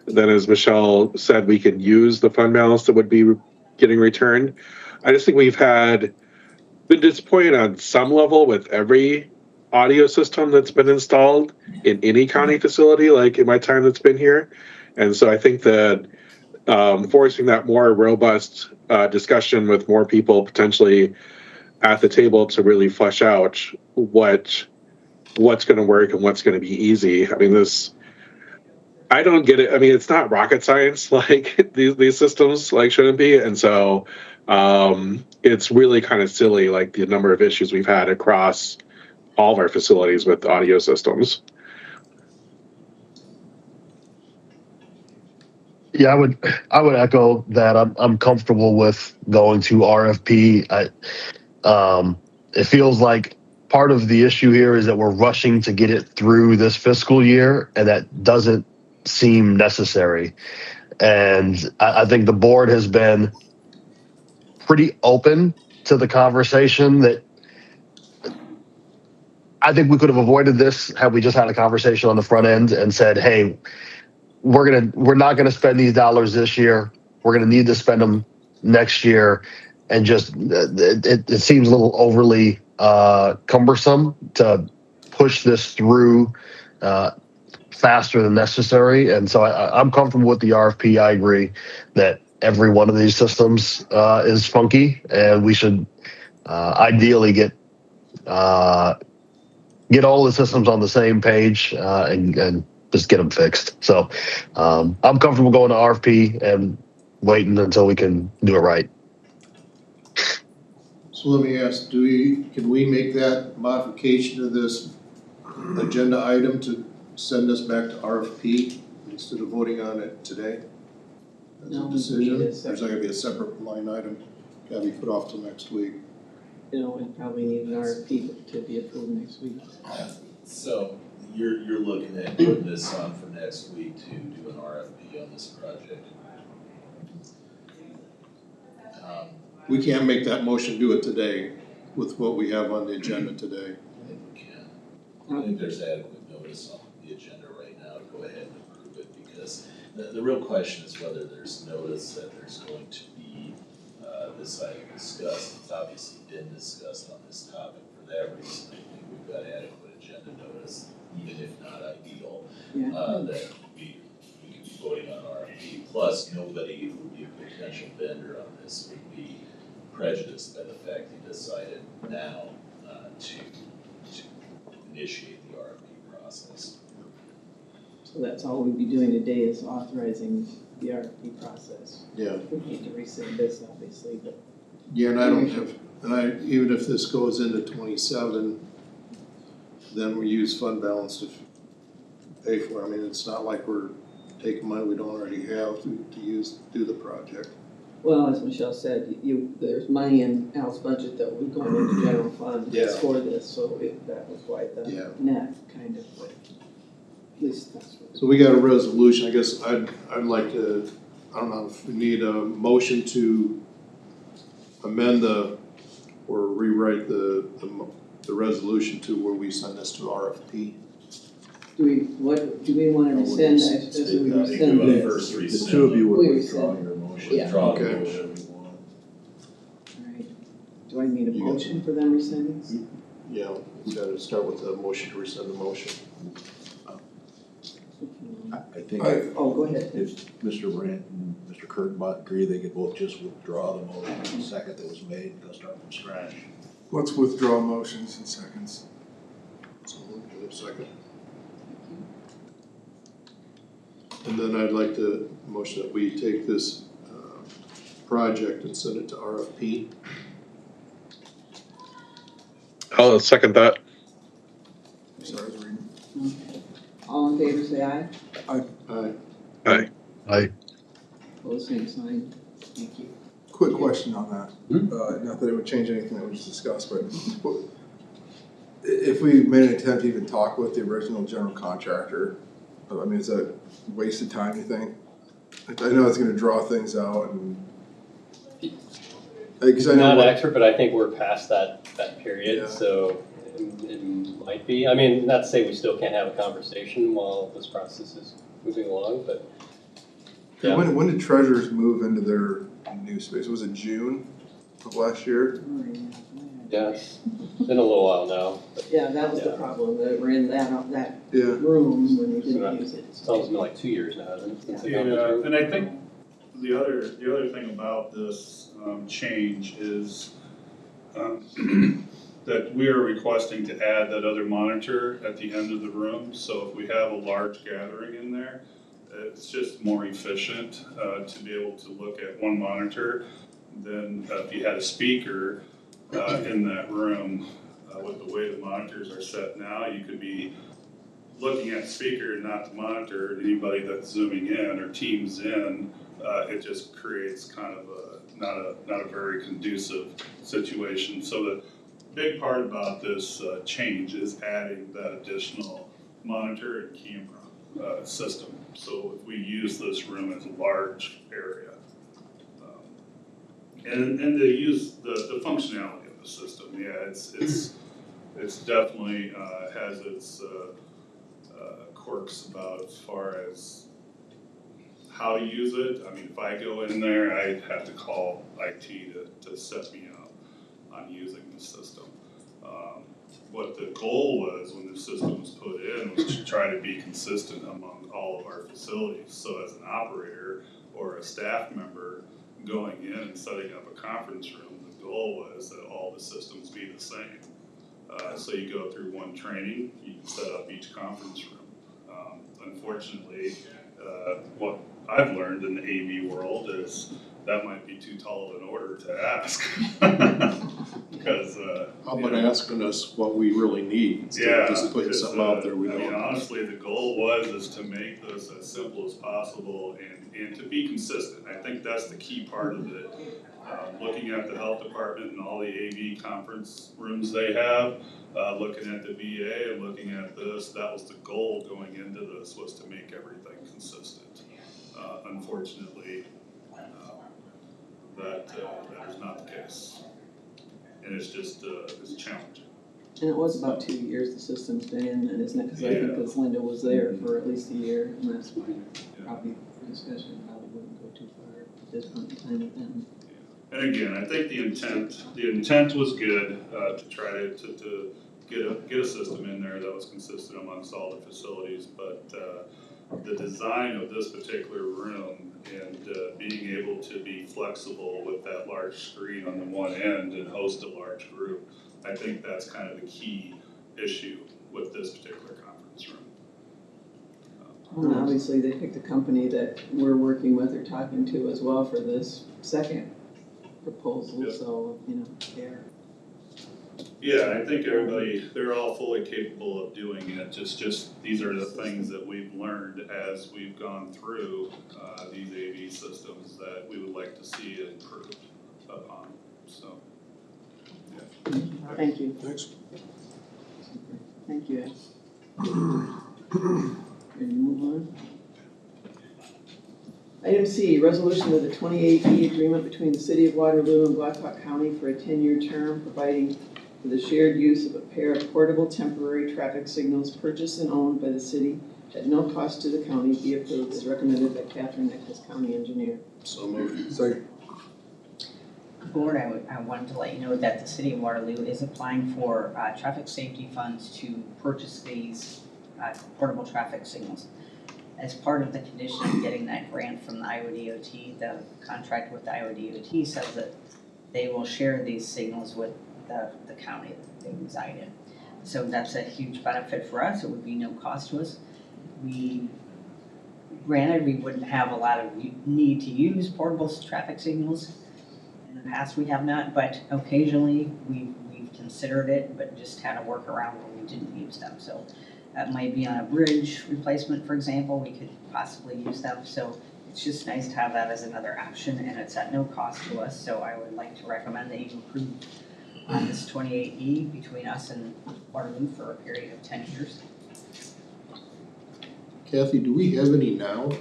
then as Michelle said, we can use the fund balance that would be getting returned. I just think we've been disappointed on some level with every audio system that's been installed in any county facility, like in my time that's been here. And so I think that forcing that more robust discussion with more people potentially at the table to really flesh out what's going to work and what's going to be easy. I mean, I don't get it. I mean, it's not rocket science like these systems like shouldn't be. And so it's really kind of silly, like the number of issues we've had across all of our facilities with audio systems. Yeah, I would echo that. I'm comfortable with going to RFP. It feels like part of the issue here is that we're rushing to get it through this fiscal year, and that doesn't seem necessary. And I think the board has been pretty open to the conversation that I think we could have avoided this had we just had a conversation on the front end and said, hey, we're not gonna spend these dollars this year. We're gonna need to spend them next year, and just it seems a little overly cumbersome to push this through faster than necessary. And so I'm comfortable with the RFP. I agree that every one of these systems is funky, and we should ideally get all the systems on the same page and just get them fixed. So I'm comfortable going to RFP and waiting until we can do it right. So let me ask, can we make that modification to this agenda item to send us back to RFP instead of voting on it today? That's No, a we decision, need or a is that gonna be a separate line item, gotta be put off till next week? and probably need an RFP to be approved next week. So you're looking at putting this on for next week to do an RFP on this project? We can't make that motion, do it today with what we have on the agenda today. I think we can. I think there's adequate notice on the agenda right now to go ahead and approve it, because the real question is whether there's notice that there's going to be this item discussed. It's obviously been discussed on this topic. For that reason, I think we've got adequate agenda notice, even if not ideal, Yeah. that we can be voting on RFP. Plus, nobody who would be a potential vendor on this would be prejudiced by the fact he decided now to initiate the RFP process. So that's all we'd be doing today is authorizing the RFP process. Yeah. We need to rescind this, obviously, but Yeah, and I don't have, even if this goes into 27, then we use fund balance to pay for it. I mean, it's not like we're taking money we don't already have to do the project. well, as Michelle said, there's money in Al's budget that will go into general fund Yeah. for this, so that was why the Yeah. net kind of, at least that's what. So we got a resolution, I guess I'd like to, I don't know if we need a motion to amend or rewrite the resolution to where we send this to RFP. Do we want to rescind, I suppose we rescind Do a this. first The rescind. two of you We would rescind. withdraw your motion. Yeah. Withdraw the Okay. motion we want. Alright, do I need a You got- motion for them rescinding? Yeah, we gotta start with the motion to rescind the motion. I think Oh, go ahead. if Mr. Brandt and Mr. Kurtenbach agree, they could both just withdraw the motion, the second that was made, and go start from scratch. Let's withdraw motions in seconds. So, give it a second. And then I'd like to motion that we take this project and send it to RFP. I'll second that. Sorry, I was reading. Okay. All in favor, say aye. Aye. Opposed, same sign. Thank you. Quick question on that. Not that it would change anything that we just discussed, but if we made an attempt to even talk with the original general contractor, I mean, is that wasted time, you think? I know it's gonna draw things out and. Cause I know Not what- an expert, but I think we're past that period, Yeah. so it might be. I mean, not to say we still can't have a conversation while this process is moving along, but yeah. When did treasurers move into their new space? Was it June of last year? Oh, yeah. Yeah, it's been a little while now, but Yeah, that was the Yeah. problem, that we're in that Yeah. room when we So didn't that- use it. it's almost been like 2 years now, hasn't it? since the Yeah, conference room? and I think the other thing about this change is that we are requesting to add that other monitor at the end of the room. So if we have a large gathering in there, it's just more efficient to be able to look at one monitor than if you had a speaker in that room. With the way the monitors are set now, you could be looking at the speaker and not the monitor, and anybody that's zooming in or teams in, it just creates kind of not a very conducive situation. So the big part about this change is adding that additional monitor and camera system. So if we use this room as a large area, and to use the functionality of the system, yeah, it's definitely has its quirks about as far as how to use it. I mean, if I go in there, I'd have to call IT to set me up on using the system. What the goal was when the system was put in was to try to be consistent among all of our facilities. So as an operator or a staff member going in and setting up a conference room, the goal was that all the systems be the same. So you go through one training, you can set up each conference room. Unfortunately, what I've learned in the AV world is that might be too tall of an order to ask. Because How about asking us what we really need instead of just putting something out there we I mean, don't? honestly, the goal was to make this as simple as possible and to be consistent. I think that's the key part of it. Looking at the health department and all the AV conference rooms they have, looking at the VA and looking at this, that was the goal going into this, was to make everything consistent. Unfortunately, that is not the case. And it's just, it's challenging. And it was about 2 years the system's been in, and isn't it? Because I think because Linda was there for at least a year, and that's why probably the discussion probably wouldn't go too far at this point in time with them. And again, I think the intent was good, to try to get a system in there that was consistent amongst all the facilities, but, the design of this particular room and, being able to be flexible with that large screen on the one end and host a large group, I think that's kind of the key issue with this particular conference room. And obviously, they picked a company that we're working with or talking to as well for this second proposal, Yep. so, you know, they're. Yeah, I think everybody, they're all fully capable of doing it, just these are the things that we've learned as we've gone through, these AV systems that we would like to see improved upon, so. Thank you. Thanks. Thank you, Ed. Ready to move on? Item C, resolution of the 28E agreement between the City of Waterloo and Blackhawk County for a 10-year term, providing for the shared use of a pair of portable temporary traffic signals purchased and owned by the city at no cost to the county, be approved as recommended by Catherine Nichols, County Engineer. So moved. Second. Board, I wanted to let you know that the City of Waterloo is applying for traffic safety funds to purchase these portable traffic signals. As part of the condition of getting that grant from the Iowa DOT, the contract with the Iowa DOT says that they will share these signals with the county that they reside in. So that's a huge benefit for us. It would be no cost to us. Granted, we wouldn't have a lot of need to use portable traffic signals. In the past, we have not, but occasionally we've considered it, but just had to work around when we didn't use them. So that might be on a bridge replacement, for example, we could possibly use them. So it's just nice to have that as another option, and it's at no cost to us. So I would like to recommend that you approve this 28E between us and Waterloo for a period of 10 years. Kathy, do we have any now?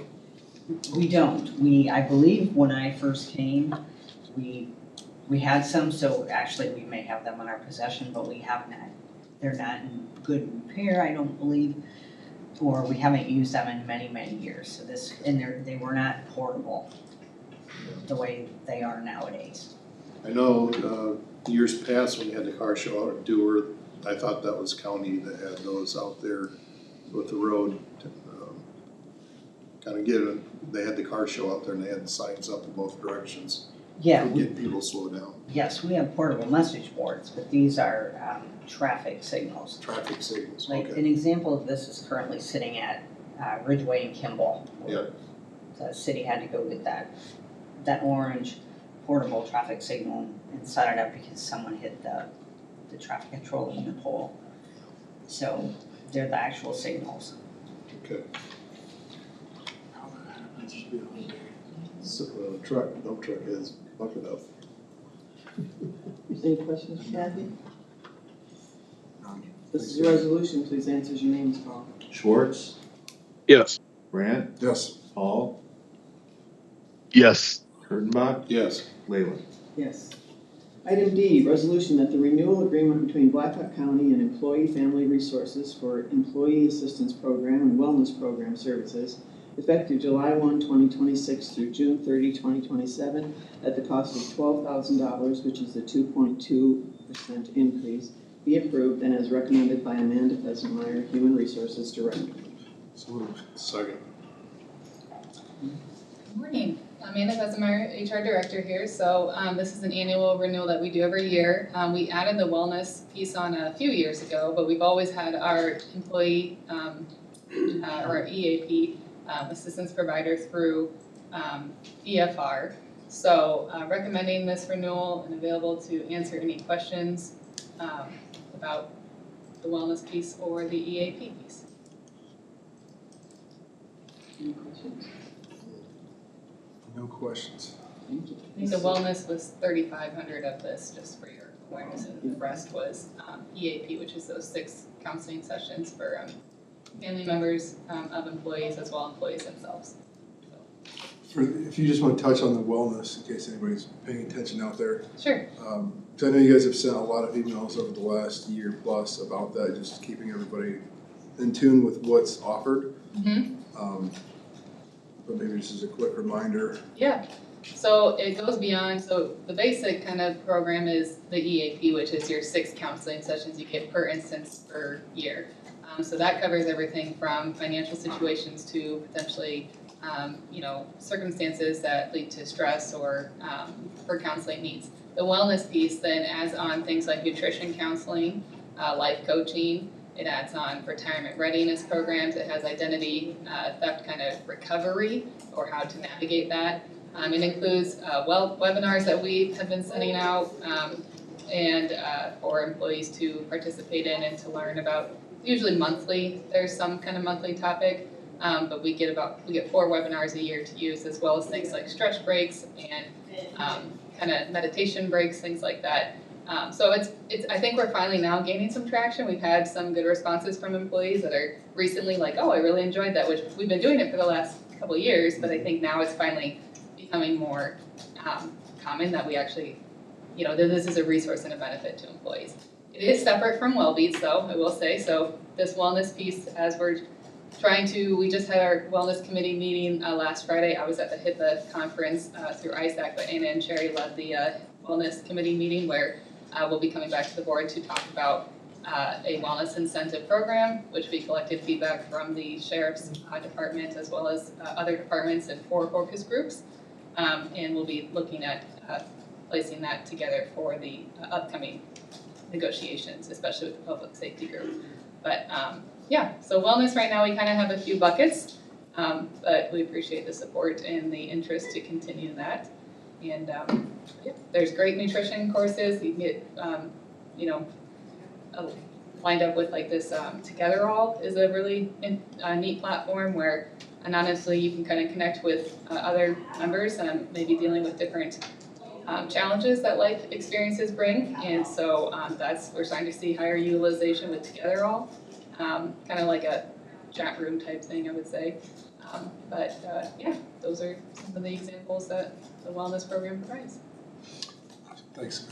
We don't. I believe when I first came, we had some, so actually we may have them in our possession, but we have not. They're not in good repair, I don't believe, or we haven't used them in many, many years. So they were not portable the way they are nowadays. I know, years past when you had the car show out at Dewar, I thought that was county that had those out there with the road. Kind of given, they had the car show out there and they had the signs up in both directions. Yeah, To get people to slow down. yes, we have portable message boards, but these are traffic signals. Traffic signals, Like okay. an example of this is currently sitting at Ridgeway and Kimball. Yeah. The city had to go get that orange portable traffic signal and set it up because someone hit the traffic control in the pole. So they're the actual signals. Okay. So, dump truck is bucket up. Any questions, Kathy? This is a resolution, please answer as your name is called. Schwartz, Yes. Brandt, Yes. Paul, Yes. Kurttenbach, Yes. Leyland. Yes. Item D, resolution that the renewal agreement between Blackhawk County and Employee Family Resources for Employee Assistance Program and Wellness Program Services, effective July 1, 2026 through June 30, 2027, at the cost of $12,000, which is a 2.2% increase, be approved and as recommended by Amanda Fesenmeyer, Human Resources Director. So moved. Second. Good morning, Amanda Fesenmeyer, HR Director here. So this is an annual renewal that we do every year. We added the wellness piece on a few years ago, but we've always had our employee or EAP assistance provider through EFR. So recommending this renewal and available to answer any questions about the wellness piece or the EAP piece. Any questions? No questions. Thank you. I think the wellness was 3,500 of this, just for your awareness, and the rest was EAP, which is those 6 counseling sessions for family members of employees as well as employees themselves. If you just want to touch on the wellness, in case anybody's paying attention out there. Sure. 'Cause I know you guys have sent a lot of emails over the last year plus about that, just keeping everybody in tune with what's offered. But maybe just as a quick reminder. Yeah, so it goes beyond, so the basic kind of program is the EAP, which is your 6 counseling sessions you get per instance per year. So that covers everything from financial situations to potentially, circumstances that lead to stress or for counseling needs. The wellness piece then adds on things like nutrition counseling, life coaching. It adds on retirement readiness programs. It has identity theft kind of recovery or how to navigate that. It includes webinars that we have been sending out and for employees to participate in and to learn about. Usually monthly, there's some kind of monthly topic, but we get 4 webinars a year to use, as well as things like stretch breaks and kind of meditation breaks, things like that. So it's. I think we're finally now gaining some traction. We've had some good responses from employees that are recently like, oh, I really enjoyed that, which we've been doing it for the last couple of years, but I think now it's finally becoming more common that we actually, that this is a resource and a benefit to employees. It is separate from Wellbeats though, I will say. So this wellness piece, as we're we just had our wellness committee meeting last Friday. I was at the HIPAA conference through ISAC, but Anna and Sherry led the wellness committee meeting where we'll be coming back to the board to talk about a wellness incentive program, which we collected feedback from the sheriff's department as well as other departments and 4 focus groups. And we'll be looking at placing that together for the upcoming negotiations, especially with the public safety group. But so wellness right now, we kind of have a few buckets, but we appreciate the support and the interest to continue that. And there's great nutrition courses. You can get, lined up with like this Together All is a really neat platform where anonymously you can kind of connect with other members maybe dealing with different challenges that life experiences bring. And so we're starting to see higher utilization with Together All, kind of like a chat room type thing, I would say. Those are some of the examples that the wellness program provides. Thanks,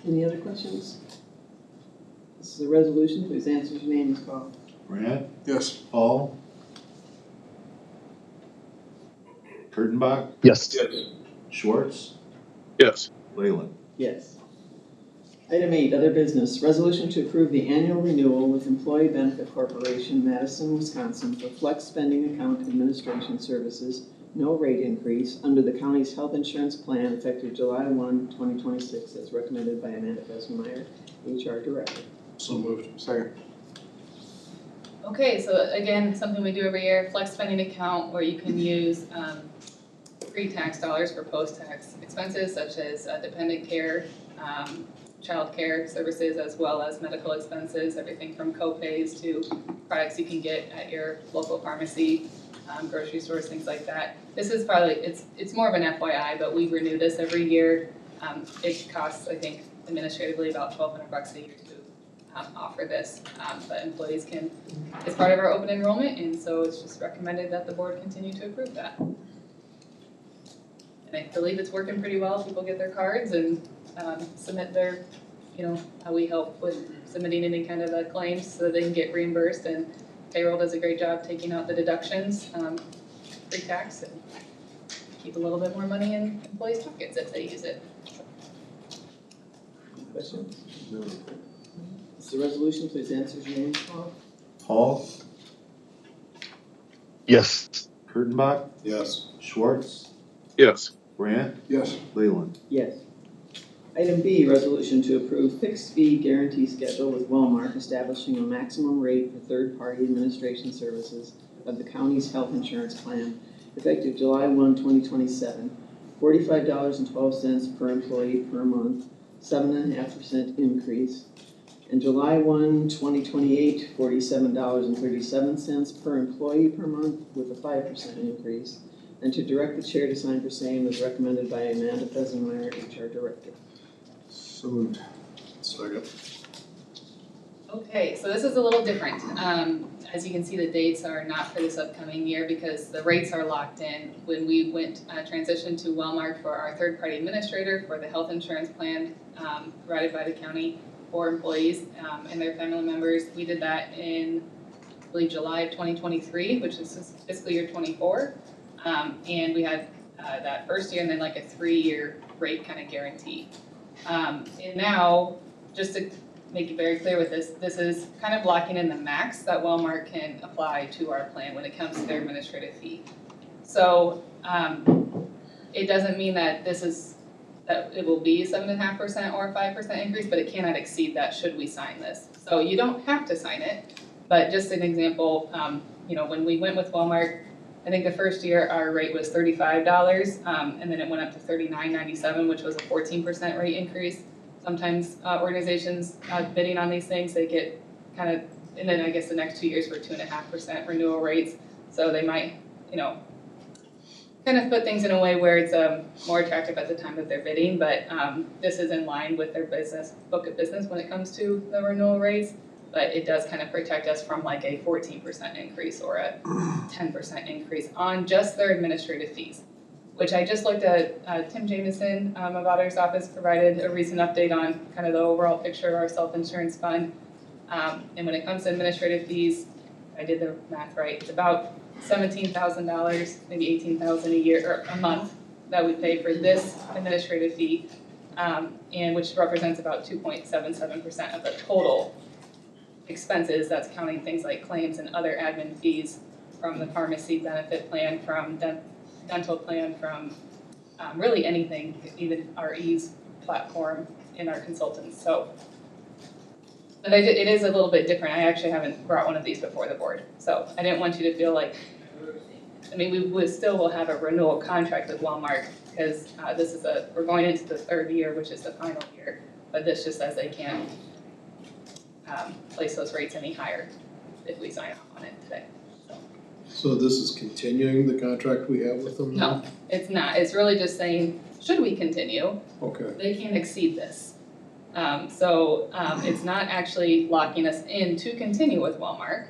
Any other questions? This is a resolution, please answer your name as called. Grant, Yes. Paul, Kurtenbach, Yes. Schwartz, Yes. Leyland. Yes. Item 8, other business, resolution to approve the annual renewal with Employee Benefit Corporation, Madison, Wisconsin for flex spending account administration services, no rate increase, under the county's health insurance plan effective July 1, 2026, as recommended by Amanda Bessemeyer, HR Director. So moved. Second. Okay, so again, something we do every year, flex spending account where you can use pre-tax dollars for post-tax expenses such as dependent care, child care services, as well as medical expenses, everything from co-pays to products you can get at your local pharmacy, grocery stores, things like that. This is probably, it's more of an FYI, but we renew this every year. It costs, I think, administratively about $1,200 a year to offer this, but employees can, it's part of our open enrollment, and so it's just recommended that the board continue to approve that. And I believe it's working pretty well. People get their cards and submit their, we help with submitting any kind of claims so they can get reimbursed, and payroll does a great job taking out the deductions pre-tax and keep a little bit more money in employees' pockets if they use it. Questions? No. This is a resolution, please answer your name as called. Paul, Yes. Kurtenbach, Yes. Schwartz, Yes. Grant, Yes. Leyland. Yes. Item B, resolution to approve fixed fee guarantee schedule with Wellmark establishing a maximum rate for third-party administration services of the county's health insurance plan effective July 1, 2027, $45.12 per employee per month, 7.5% increase. And July 1, 2028, $47.37 per employee per month with a 5% increase. And to direct the chair to sign for same as recommended by Amanda Fesenmeyer, HR Director. So moved. Second. Okay, so this is a little different. As you can see, the dates are not for this upcoming year because the rates are locked in. When we transitioned to Wellmark for our third-party administrator for the health insurance plan provided by the county for employees and their family members, we did that in, I believe, July of 2023, which is fiscal year 24. And we had that first year and then like a 3-year rate kind of guarantee. And now, just to make it very clear with this, this is kind of locking in the max that Wellmark can apply to our plan when it comes to their administrative fee. So it doesn't mean that that it will be 7.5% or a 5% increase, but it cannot exceed that should we sign this. So you don't have to sign it, but just an example, when we went with Wellmark, I think the first year our rate was $35, and then it went up to $39.97, which was a 14% rate increase. Sometimes organizations bidding on these things, they get kind of, and then I guess the next 2 years for 2.5% renewal rates. So they might, kind of put things in a way where it's more attractive at the time that they're bidding. But this is in line with their book of business when it comes to the renewal rates. But it does kind of protect us from like a 14% increase or a 10% increase on just their administrative fees. Which I just looked at, Tim Jameson of Auditor's Office provided a recent update on kind of the overall picture of our self-insurance fund. And when it comes to administrative fees, I did the math right, it's about $17,000, maybe $18,000 a year or a month that we pay for this administrative fee, and which represents about 2.77% of the total expenses. That's counting things like claims and other admin fees from the pharmacy benefit plan, from dental plan, from really anything, even our ease platform and our consultants. So, but it is a little bit different. I actually haven't brought one of these before the board, so I didn't want you to feel like, we still will have a renewal contract with Wellmark because we're going into the 3rd year, which is the final year, but this just says they can't place those rates any higher if we sign off on it today. So this is continuing the contract we have with them now? No, it's not. It's really just saying, should we continue? Okay. They can't exceed this. So it's not actually locking us in to continue with Wellmark.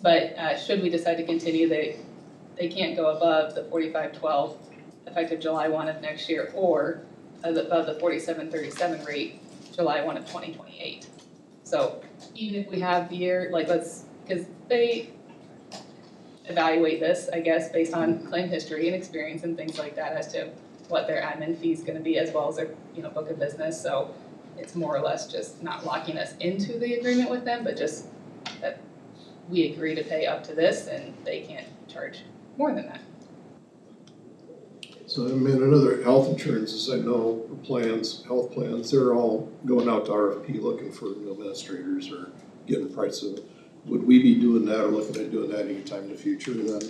But should we decide to continue, they can't go above the 45.12 effective July 1 of next year, or above the 47.37 rate July 1 of 2028. So even if we have the year, because they evaluate this, I guess, based on claim history and experience and things like that as to what their admin fee is going to be, as well as their book of business. So it's more or less just not locking us into the agreement with them, but just that we agree to pay up to this and they can't charge more than that. So another health insurances, I know health plans, they're all going out to RFP looking for new administrators or getting prices. Would we be doing that or looking at doing that anytime in the future then?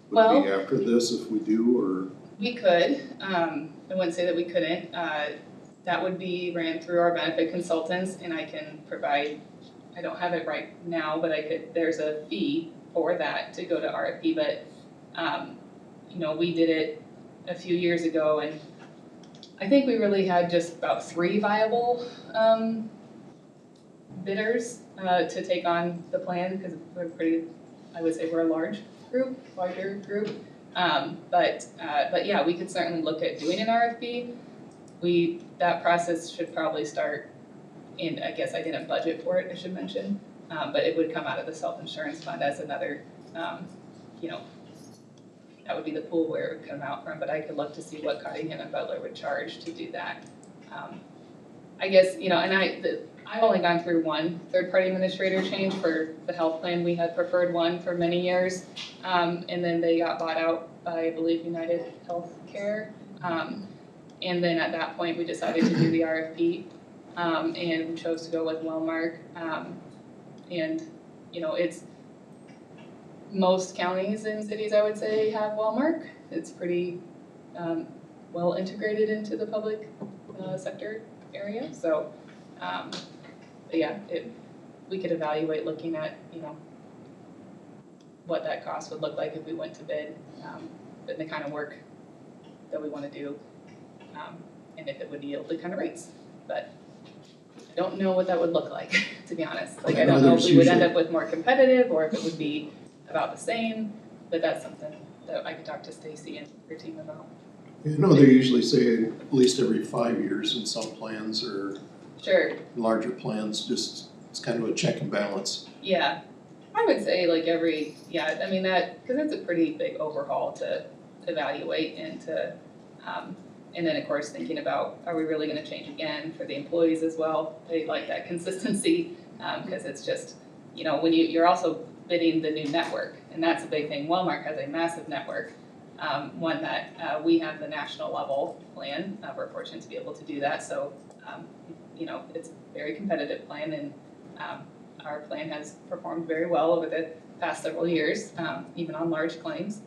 Would it be after this if we do, or? We could, I wouldn't say that we couldn't. That would be ran through our benefit consultants, and I can provide, I don't have it right now, but there's a fee for that to go to RFP, but we did it a few years ago, and I think we really had just about 3 viable bidders to take on the plan, because I would say we're a larger group. But yeah, we could certainly look at doing an RFP. That process should probably start in, I guess I didn't budget for it, I should mention, but it would come out of the self-insurance fund as another, that would be the pool where it would come out from, but I could look to see what Cottingham and Butler would charge to do that. I guess, and I've only gone through one third-party administrator change for the health plan. We had preferred one for many years, and then they got bought out by, I believe, United Healthcare. And then at that point, we decided to do the RFP, and chose to go with Wellmark. And, it's most counties and cities, I would say, have Wellmark. It's pretty well integrated into the public sector area, so, but yeah, we could evaluate looking at, you know, what that cost would look like if we went to bid, and the kind of work that we wanna do, and if it would yield the kind of rates, but I don't know what that would look like, to be honest. Like, I don't know if we would end up with more competitive, or if it would be about the same, but that's something that I could talk to Stacy and her team about. You know, they usually say at least every 5 years in some plans or Sure, larger plans, just, it's kind of a check and balance. yeah, I would say like every, yeah, I mean that, cause it's a pretty big overhaul to evaluate and to, and then of course thinking about, are we really gonna change again for the employees as well? They like that consistency, cause it's just, you know, when you're also bidding the new network, and that's a big thing. Wellmark has a massive network, one that, we have the national level plan, we're fortunate to be able to do that, so, you know, it's a very competitive plan, and, our plan has performed very well over the past several years, even on large claims.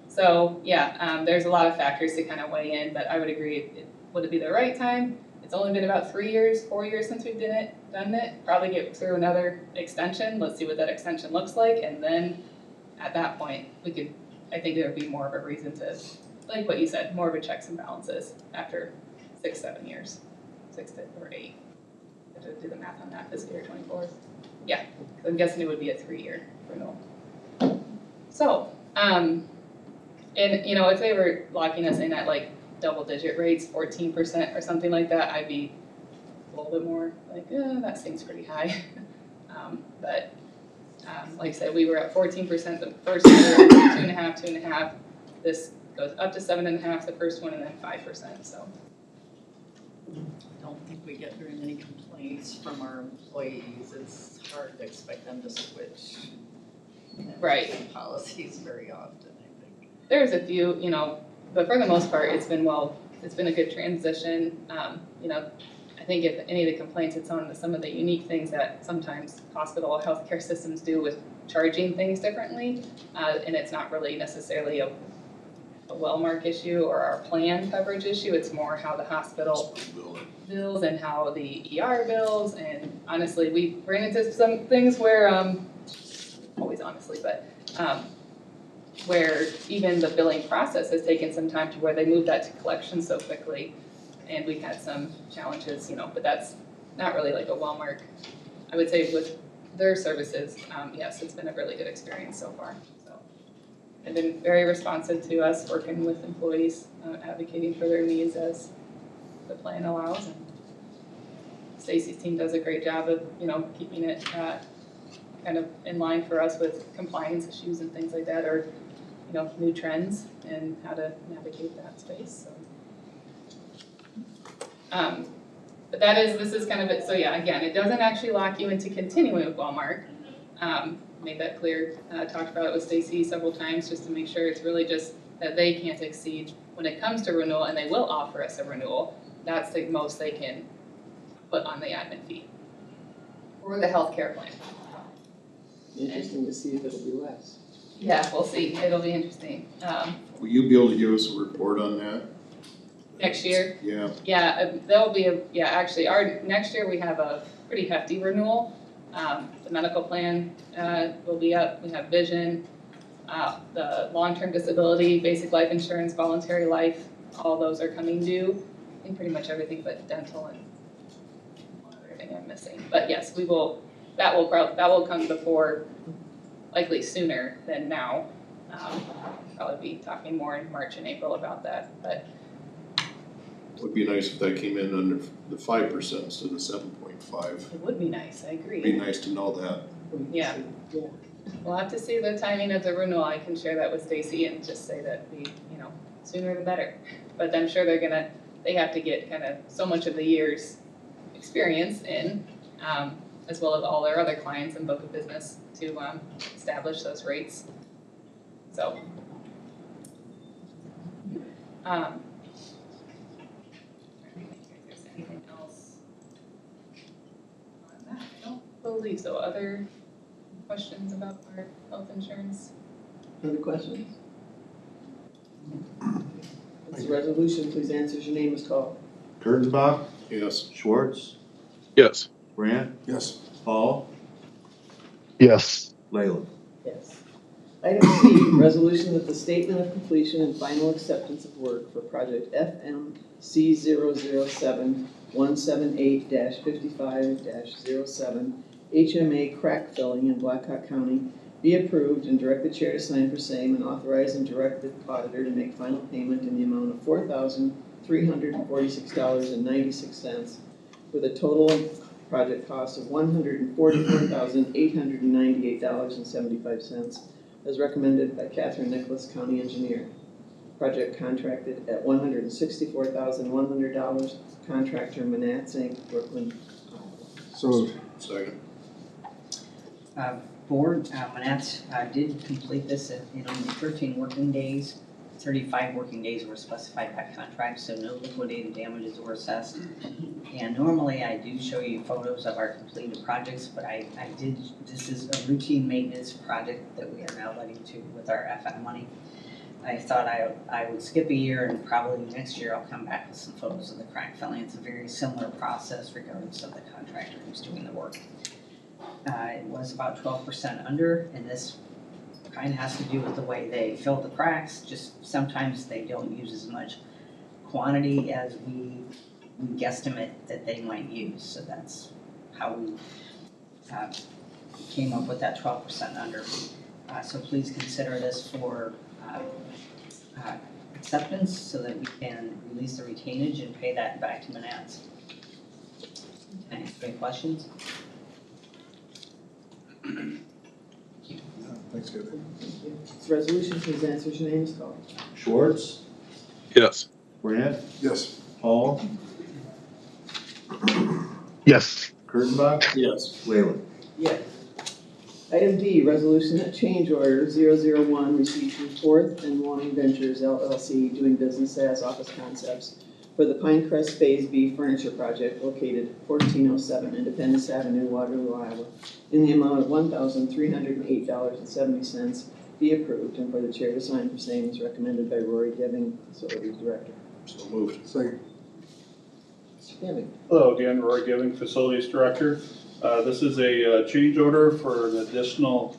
So, yeah, there's a lot of factors to kind of weigh in, but I would agree, would it be the right time? It's only been about 3 years, 4 years since we've done it, probably get through another extension, let's see what that extension looks like, and then at that point, I think there would be more of a reason to, like what you said, more of a checks and balances after 6, 7 years, 6 or 8. I have to do the math on that, fiscal year 24. Yeah, I'm guessing it would be a 3-year renewal. So, and you know, if they were locking us in at like double-digit rates, 14% or something like that, I'd be a little bit more like, that seems pretty high. But like I said, we were at 14% the first year, 2.5. This goes up to 7.5 the first one, and then 5%. So. Don't think we get very many complaints from our employees. It's hard to expect them to switch Right. policies very often, I think. There's a few, you know, but for the most part, it's been a good transition. You know, I think if any of the complaints, it's on some of the unique things that sometimes hospital or healthcare systems do with charging things differently, and it's not really necessarily a Wellmark issue or our plan coverage issue. It's more how the hospital bills and how the ER bills, and honestly, we ran into some things where, always honestly, but where even the billing process has taken some time to where they moved that to collection so quickly, and we had some challenges, you know, but that's not really like a Wellmark. I would say with their services, yes, it's been a really good experience so far. So they've been very responsive to us, working with employees, advocating for their needs as the plan allows. And Stacy's team does a great job of, you know, keeping it kind of in line for us with compliance issues and things like that, or, you know, new trends and how to navigate that space, so. But this is kind of it, so yeah, again, it doesn't actually lock you into continuing with Wellmark. Made that clear, talked about it with Stacy several times, just to make sure it's really just that they can't exceed when it comes to renewal, and they will offer us a renewal. That's the most they can put on the admin fee or the healthcare plan. Interesting to see if it'll be less. Yeah, we'll see, it'll be interesting. Will you be able to give us a report on that? Next year? Yeah. Yeah, actually, next year we have a pretty hefty renewal. The medical plan, will be up, we have vision, the long-term disability, basic life insurance, voluntary life, all those are coming due. I think pretty much everything but dental and everything I'm missing. But yes, that will come before, likely sooner than now. Probably be talking more in March and April about that, but. It would be nice if that came in under the 5% instead of 7.5. It would be nice, I agree. It'd be nice to know that. Yeah. We'll have to see the timing of the renewal. I can share that with Stacy and just say that sooner the better. But I'm sure they have to get kind of so much of the year's experience in, as well as all their other clients and book of business to establish those rates. So. Anything else on that? I don't believe so. Other questions about our health insurance? Other questions? Thank resolution, please answer as your name is called. Kurttenbach, Yes. Schwartz, Yes. Grant, Yes. Paul, Yes. Leyland. Yes. Item C, resolution that the statement of completion and final acceptance of work for project FMC 007-178-55-07 HMA crack filling in Blackhawk County be approved and direct the chair to sign for same and authorize and direct the auditor to make final payment in the amount of $4,346.96 with a total project cost of $144,898.75 as recommended by Catherine Nicholas, County Engineer. Project contracted at $164,100, contractor Manats Inc., Brooklyn, Iowa. So moved. Second. Board, Manats did complete this in only 13 working days. 35 working days were specified by contract, so no liquidated damages were assessed. And normally I do show you photos of our completed projects, but this is a routine maintenance project that we are now letting to with our FM money. I thought I would skip a year and probably next year I'll come back with some photos of the crack filling. It's a very similar process regardless of the contractor who's doing the work. It was about 12% under, and this kind of has to do with the way they fill the cracks. Just sometimes they don't use as much quantity as we guesstimate that they might use. So that's how we came up with that 12% under. So please consider this for acceptance so that we can release the retainage and pay that back to Manats. Can I answer any questions? Thanks, Kevin. Thank you. This resolution, please answer as your name is called. Schwartz, Yes. Grant, Yes. Paul, Yes. Kurttenbach, Yes. Leyland. Yes. Item D, resolution that change order 001 received from Fourth and One Ventures LLC doing business as Office Concepts for the Pinecrest Phase B furniture project located 1407 Independence Avenue, Waterloo, Iowa, in the amount of $1,308.70 be approved and for the chair to sign for same as recommended by Rory Giving, Facilities Director. So moved. Second. Mr. Giving. Hello again, Roy Giving, Facilities Director. This is a change order for an additional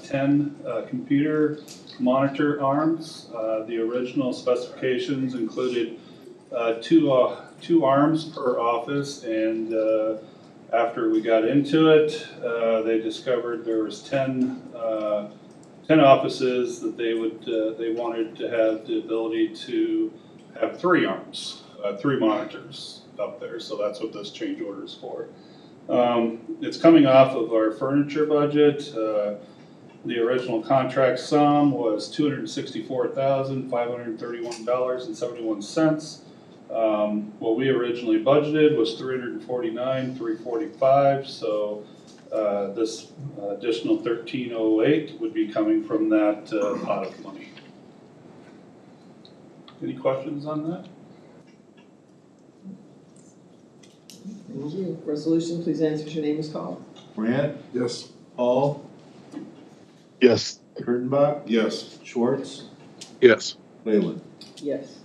10 computer monitor arms. The original specifications included two arms per office, and after we got into it, they discovered there was 10 offices that they wanted to have the ability to have 3 arms, 3 monitors up there. So that's what this change order is for. It's coming off of our furniture budget. The original contract sum was $264,531.71. What we originally budgeted was $349,345. So this additional $1,308 would be coming from that pot of money. Any questions on that? Thank you. Resolution, please answer as your name is called. Grant, Yes. Paul, Yes. Kurttenbach, Yes. Schwartz, Yes. Leyland. Yes.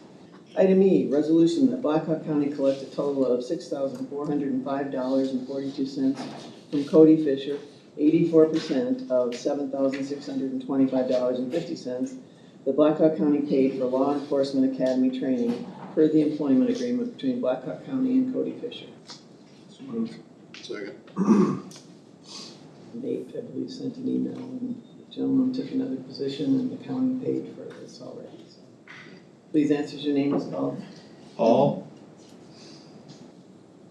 Item E, resolution that Blackhawk County collect a total of $6,405.42 from Cody Fisher, 84% of $7,625.50 that Blackhawk County paid for Law Enforcement Academy training per the employment agreement between Blackhawk County and Cody Fisher. So moved. Second. Nate, I believe, sent an email, and the gentleman took another position, and the county paid for this already. So, please answer as your name is called. Paul,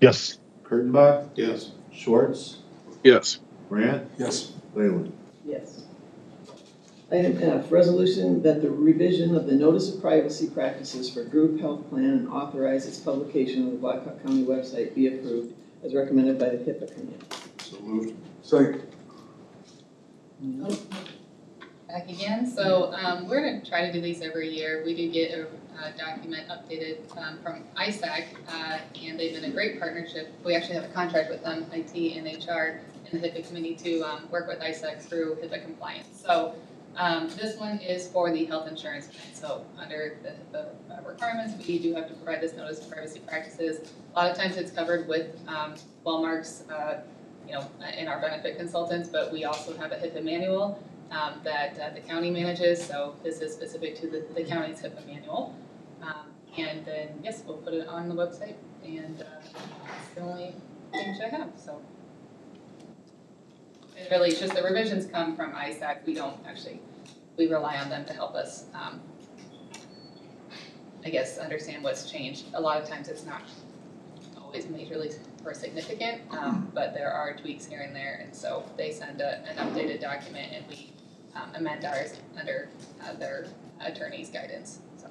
Yes. Kurttenbach, Yes. Schwartz, Yes. Grant, Yes. Leyland. Yes. Item F, resolution that the revision of the Notice of Privacy Practices for Group Health Plan and authorize its publication on the Blackhawk County website be approved as recommended by the HIPAA Committee. So moved. Second. Back again, so we're gonna try to do these every year. We do get a document updated from ISAC, and they've been a great partnership. We actually have a contract with them, IT and HR, and the HIPAA committee to work with ISAC through HIPAA compliance. So This one is for the health insurance plan, so under the requirements, we do have to provide this notice of privacy practices. A lot of times it's covered with, Wellmark's, in our benefit consultants, but we also have a HIPAA manual, that the county manages, so this is specific to the county's HIPAA manual. And then, yes, we'll put it on the website, and, that's the only thing I have, so. And really, it's just the revisions come from ISAC, we rely on them to help us, I guess, understand what's changed. A lot of times it's not always majorly or significant, but there are tweaks here and there, and so they send an updated document and we amend ours under their attorney's guidance, so.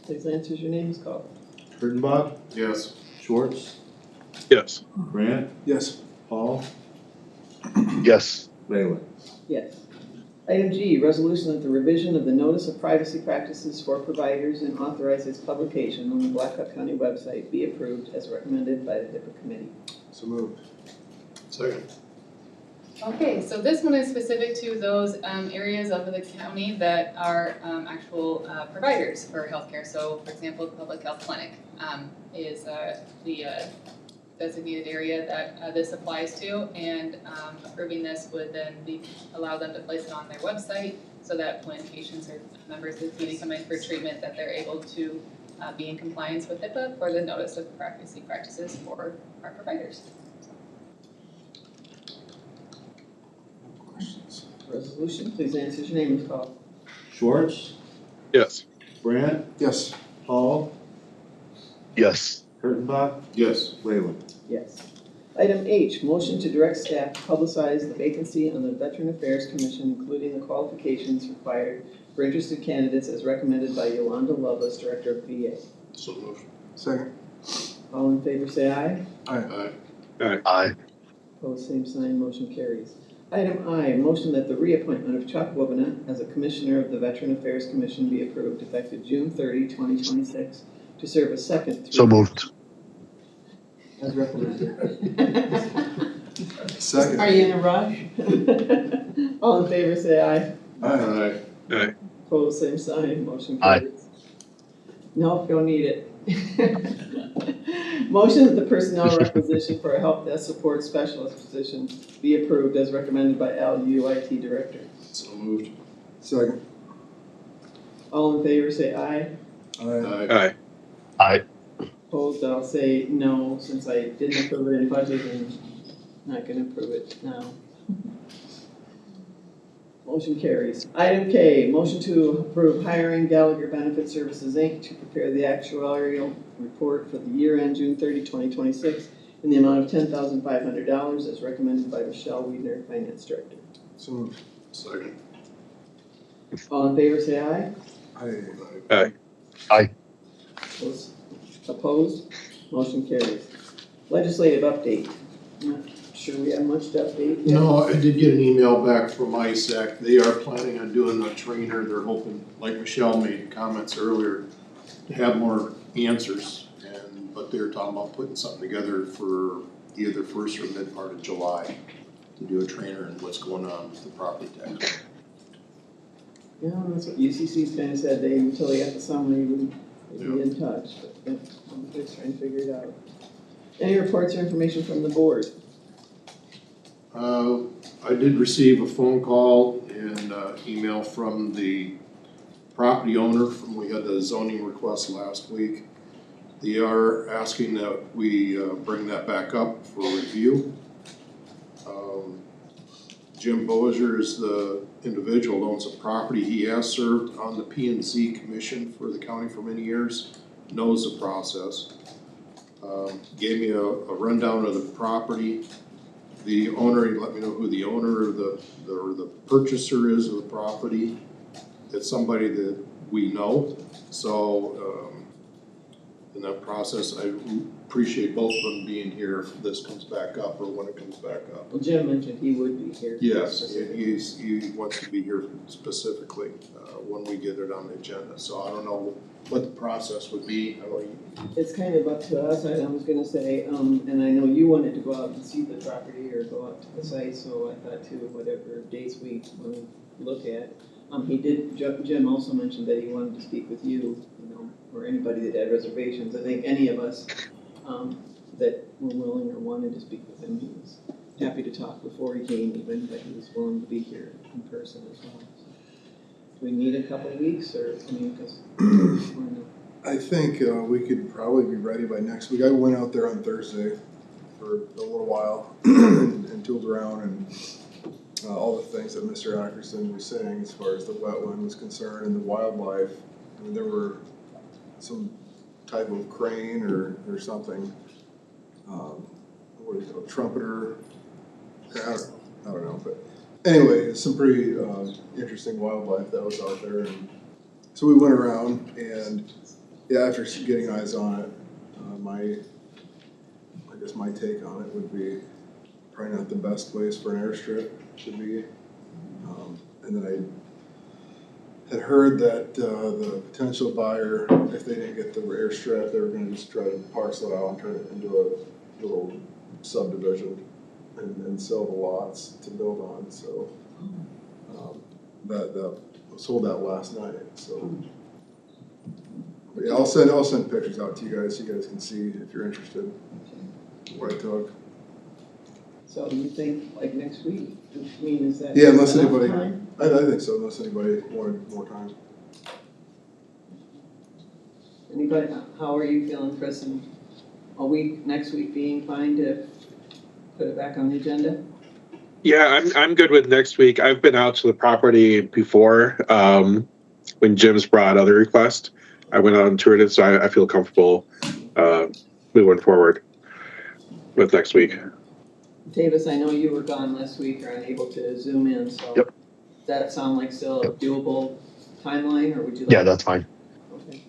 Please answer as your name is called. Kurttenbach, Yes. Schwartz, Yes. Grant, Yes. Paul, Yes. Leyland. Yes. Item G, resolution that the revision of the notice of privacy practices for providers and authorize its publication on the Blackhawk County website be approved as recommended by the HIPAA committee. So moved. Second. Okay, so this one is specific to those areas of the county that are actual providers for healthcare. So for example, the public health clinic is the designated area that this applies to, and approving this would then allow them to place it on their website so that when patients or members of the community come in for treatment, that they're able to be in compliance with HIPAA for the notice of privacy practices for our providers. Questions? Resolution, please answer as your name is called. Schwartz, Yes. Grant, Yes. Paul, Yes. Kurttenbach, Yes. Leyland. Yes. Item H, motion to direct staff to publicize the vacancy on the Veteran Affairs Commission, including the qualifications required for interested candidates as recommended by Yolanda Lovelace, Director of VA. So moved. Second. All in favor say aye. Aye. Aye. Opposed, same sign, motion carries. Item I, motion that the reappointment of Chuck Wobena as a Commissioner of the Veteran Affairs Commission be approved effective June 30, 2026, to serve a second So moved. as recommended. Second. Are you in a rush? All in favor say aye. Aye. Opposed, same sign, motion Aye. carries. Nope, don't need it. Motion that the personnel requisition for a help desk support specialist position be approved as recommended by LU IT Director. So moved. Second. All in favor say aye. Aye. Aye. Opposed, I'll say no, since I didn't approve it in budget and not gonna approve it now. Motion carries. Item K, motion to approve hiring Gallagher Benefit Services, Inc. to prepare the actuarial report for the year end June 30, 2026 in the amount of $10,500 as recommended by Michelle Wiedner, Finance Director. So moved. Second. All in favor say aye. Aye. Opposed? Motion carries. Legislative update. Not sure we have much to update yet. No, I did get an email back from ISAC. They are planning on doing a trainer. They're hoping, like Michelle made comments earlier, to have more answers. But they're talking about putting something together for either first or mid part of July to do a trainer and what's going on with the property tax. Yeah, that's what UCC's kind of said, they, until they got the summary, they'd be in touch, but yeah, I'm just trying to figure it out. Any reports or information from the board? I did receive a phone call and email from the property owner we had the zoning request last week. They are asking that we bring that back up for review. Jim Bozier is the individual who owns the property. He has served on the P&Z commission for the county for many years, knows the process. Gave me a rundown of the property. The owner, he let me know who the owner or the purchaser is of the property. It's somebody that we know, so in that process. I appreciate both of them being here if this comes back up or when it comes back up. Well, Jim mentioned he would be here. Yes, he wants to be here specifically, when we get it on the agenda, so I don't know what the process would be, I don't. It's kind of up to us, I was gonna say, and I know you wanted to go out and see the property or go out to the site, so I thought too, whatever dates we want to look at. Jim also mentioned that he wanted to speak with you, or anybody that had reservations. I think any of us, that were willing or wanted to speak with him, he was happy to talk before he came even, but he was willing to be here in person as well. Do we need a couple of weeks, or, because, I think we could probably be ready by next week. I went out there on Thursday for a little while and tooled around and all the things that Mr. Ackerson was saying as far as the wetland was concerned and the wildlife. I mean, there were some type of crane or something, what do you call it, trumpeter, I don't know, but anyway, it's some pretty interesting wildlife that was out there. And so we went around and after getting eyes on it, I guess my take on it would be probably not the best place for an airstrip to be. And then I had heard that the potential buyer, if they didn't get the airstrip, they were gonna just try to parcel it out and turn it into a little subdivision and sell the lots to build on, so that was sold out last night, so. But yeah, I'll send pictures out to you guys so you guys can see if you're interested what I took. so you think like next week? I mean, is that Yeah, unless enough anybody, time? I think so, unless anybody wanted more time. Anybody, how are you feeling, Chris? And next week being fine to put it back on the agenda? Yeah, I'm good with next week. I've been out to the property before, when Jim's brought other requests. I went out and toured it, so I feel comfortable moving forward with next week. Davis, I know you were gone last week or unable to zoom in, so. Yep. Does that sound like still a doable timeline, or would you like? Yeah, that's fine. Okay,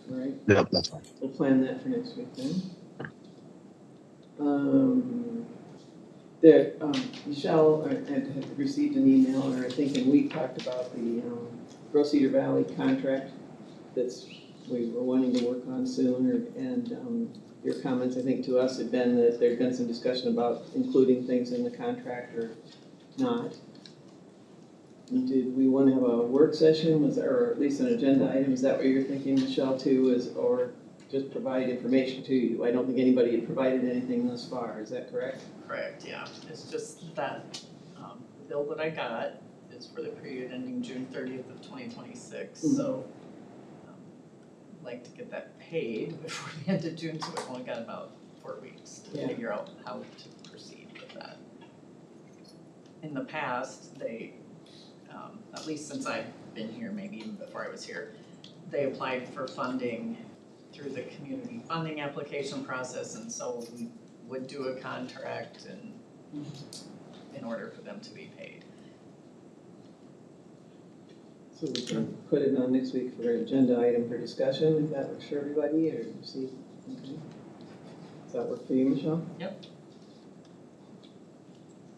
all right, Yep, that's fine. we'll plan that for next week then. Michelle had received an email, or I think, and we talked about the Gross Cedar Valley contract we were wanting to work on soon, and your comments, I think, to us had been that there'd been some discussion about including things in the contract or not. Did we want to have a work session, or at least an agenda item, is that what you're thinking, Michelle, too, or just provide information to you? I don't think anybody had provided anything thus far, is that correct? Correct, yeah, it's just that, bill that I got is for the period ending June 30th of 2026, so I'd like to get that paid before the end of June, so we've only got about 4 weeks to figure out how to proceed with that. In the past, they, at least since I've been here, maybe even before I was here, they applied for funding through the community funding application process, and so we would do a contract and in order for them to be paid. So we can put it on next week for an agenda item for discussion, if that works for everybody, or see, okay? Does that work for you, Michelle? Yep.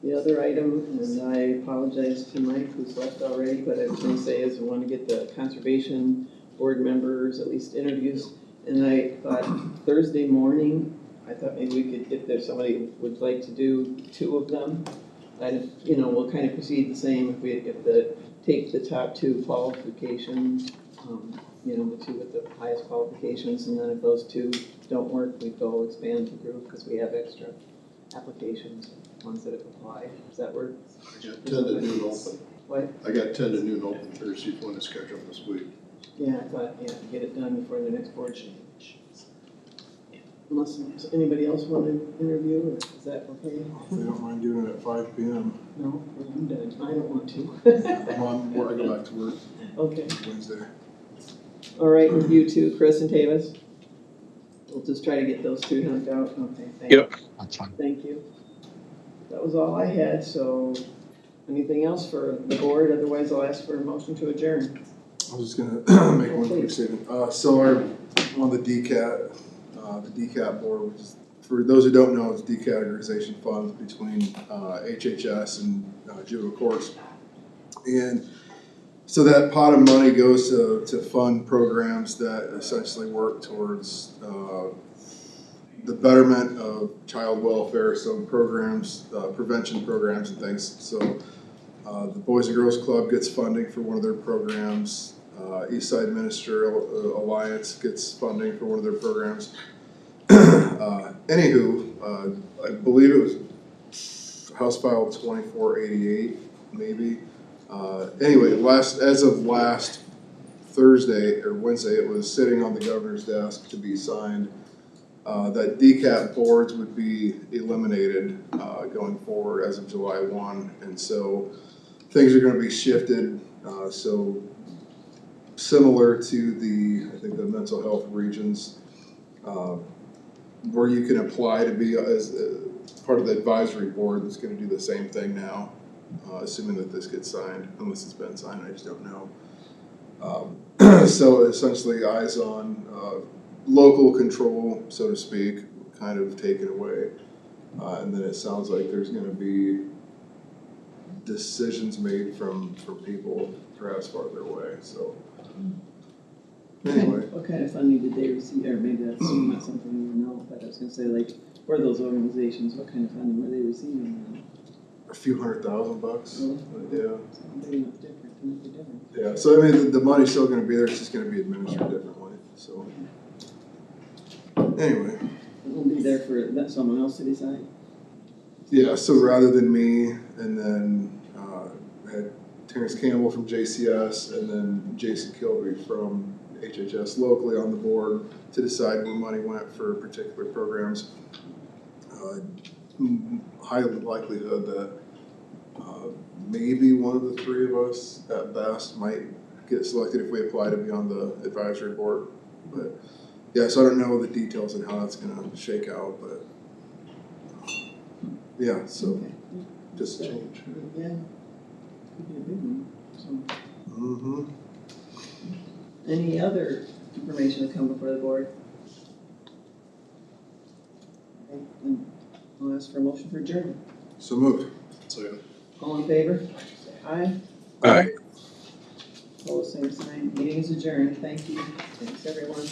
The other item, and I apologize to Mike, who's left already, but I was gonna say is we wanna get the conservation board members, at least interviews. And I thought Thursday morning, I thought maybe we could, if there's somebody would like to do 2 of them, we'll kind of proceed the same take the top 2 qualifications, the 2 with the highest qualifications, and then if those 2 don't work, we'd go expand the group, because we have extra applications, ones that have applied. Does that work? I got 10 to noon open. What? I got 10 to noon open Thursday, if you want to schedule this week. Yeah, I thought, get it done before the next board meeting. Unless, does anybody else want to interview, or is that okay? If they don't mind doing it at 5 p.m. No, I'm done. I don't want to. I go back to work Okay. Wednesday. All right, and you too, Chris and Tavis? We'll just try to get those 2 knocked out. Okay, thank you. Yep. That's fine. Thank you. That was all I had, so anything else for the board? Otherwise, I'll ask for a motion to adjourn. I was just gonna make one quick statement. So on the DCAT board, which is, for those who don't know, it's decategorization funds between HHS and juvenile courts. And so that pot of money goes to fund programs that essentially work towards the betterment of child welfare, so programs, prevention programs and things. So the Boys and Girls Club gets funding for one of their programs. Eastside Ministerial Alliance gets funding for one of their programs. Anywho, I believe it was House File 2488, maybe. Anyway, as of last Thursday or Wednesday, it was sitting on the governor's desk to be signed. That DCAT boards would be eliminated going forward as of July 1, and so things are going to be shifted. So similar to I think the mental health regions, where you can apply to be as part of the advisory board that's going to do the same thing now, assuming that this gets signed, unless it's been signed, I just don't know. So essentially eyes on local control, so to speak, kind of taken away. And then it sounds like there's going to be decisions made from people perhaps farther away, so. Anyway. What kind of funding did they receive, or maybe that's not something you know, but I was gonna say, like, for those organizations, what kind of funding were they receiving? A few $100,000. Really? Yeah. Something that's different, can make a difference. Yeah, so I mean, the money's still gonna be there, it's just gonna be administered differently, so. Anyway, It won't be there for someone else to decide? yeah, so rather than me, and then, I had Terrence Campbell from JCS, and then Jason Kilby from HHS locally on the board to decide where money went for particular programs. High likelihood that maybe one of the three of us at best might get selected if we apply to be on the advisory board. But yeah, so I don't know the details and how that's gonna shake out, but yeah, so Okay. just change. Yeah, could be a big one, so. Mm-hmm. Any other information to come before the board? Okay, then I'll ask for a motion for adjournment. So moved. All in favor? Say aye. Aye. Opposed, same sign. Meeting is adjourned. Thank you. Thanks, everyone.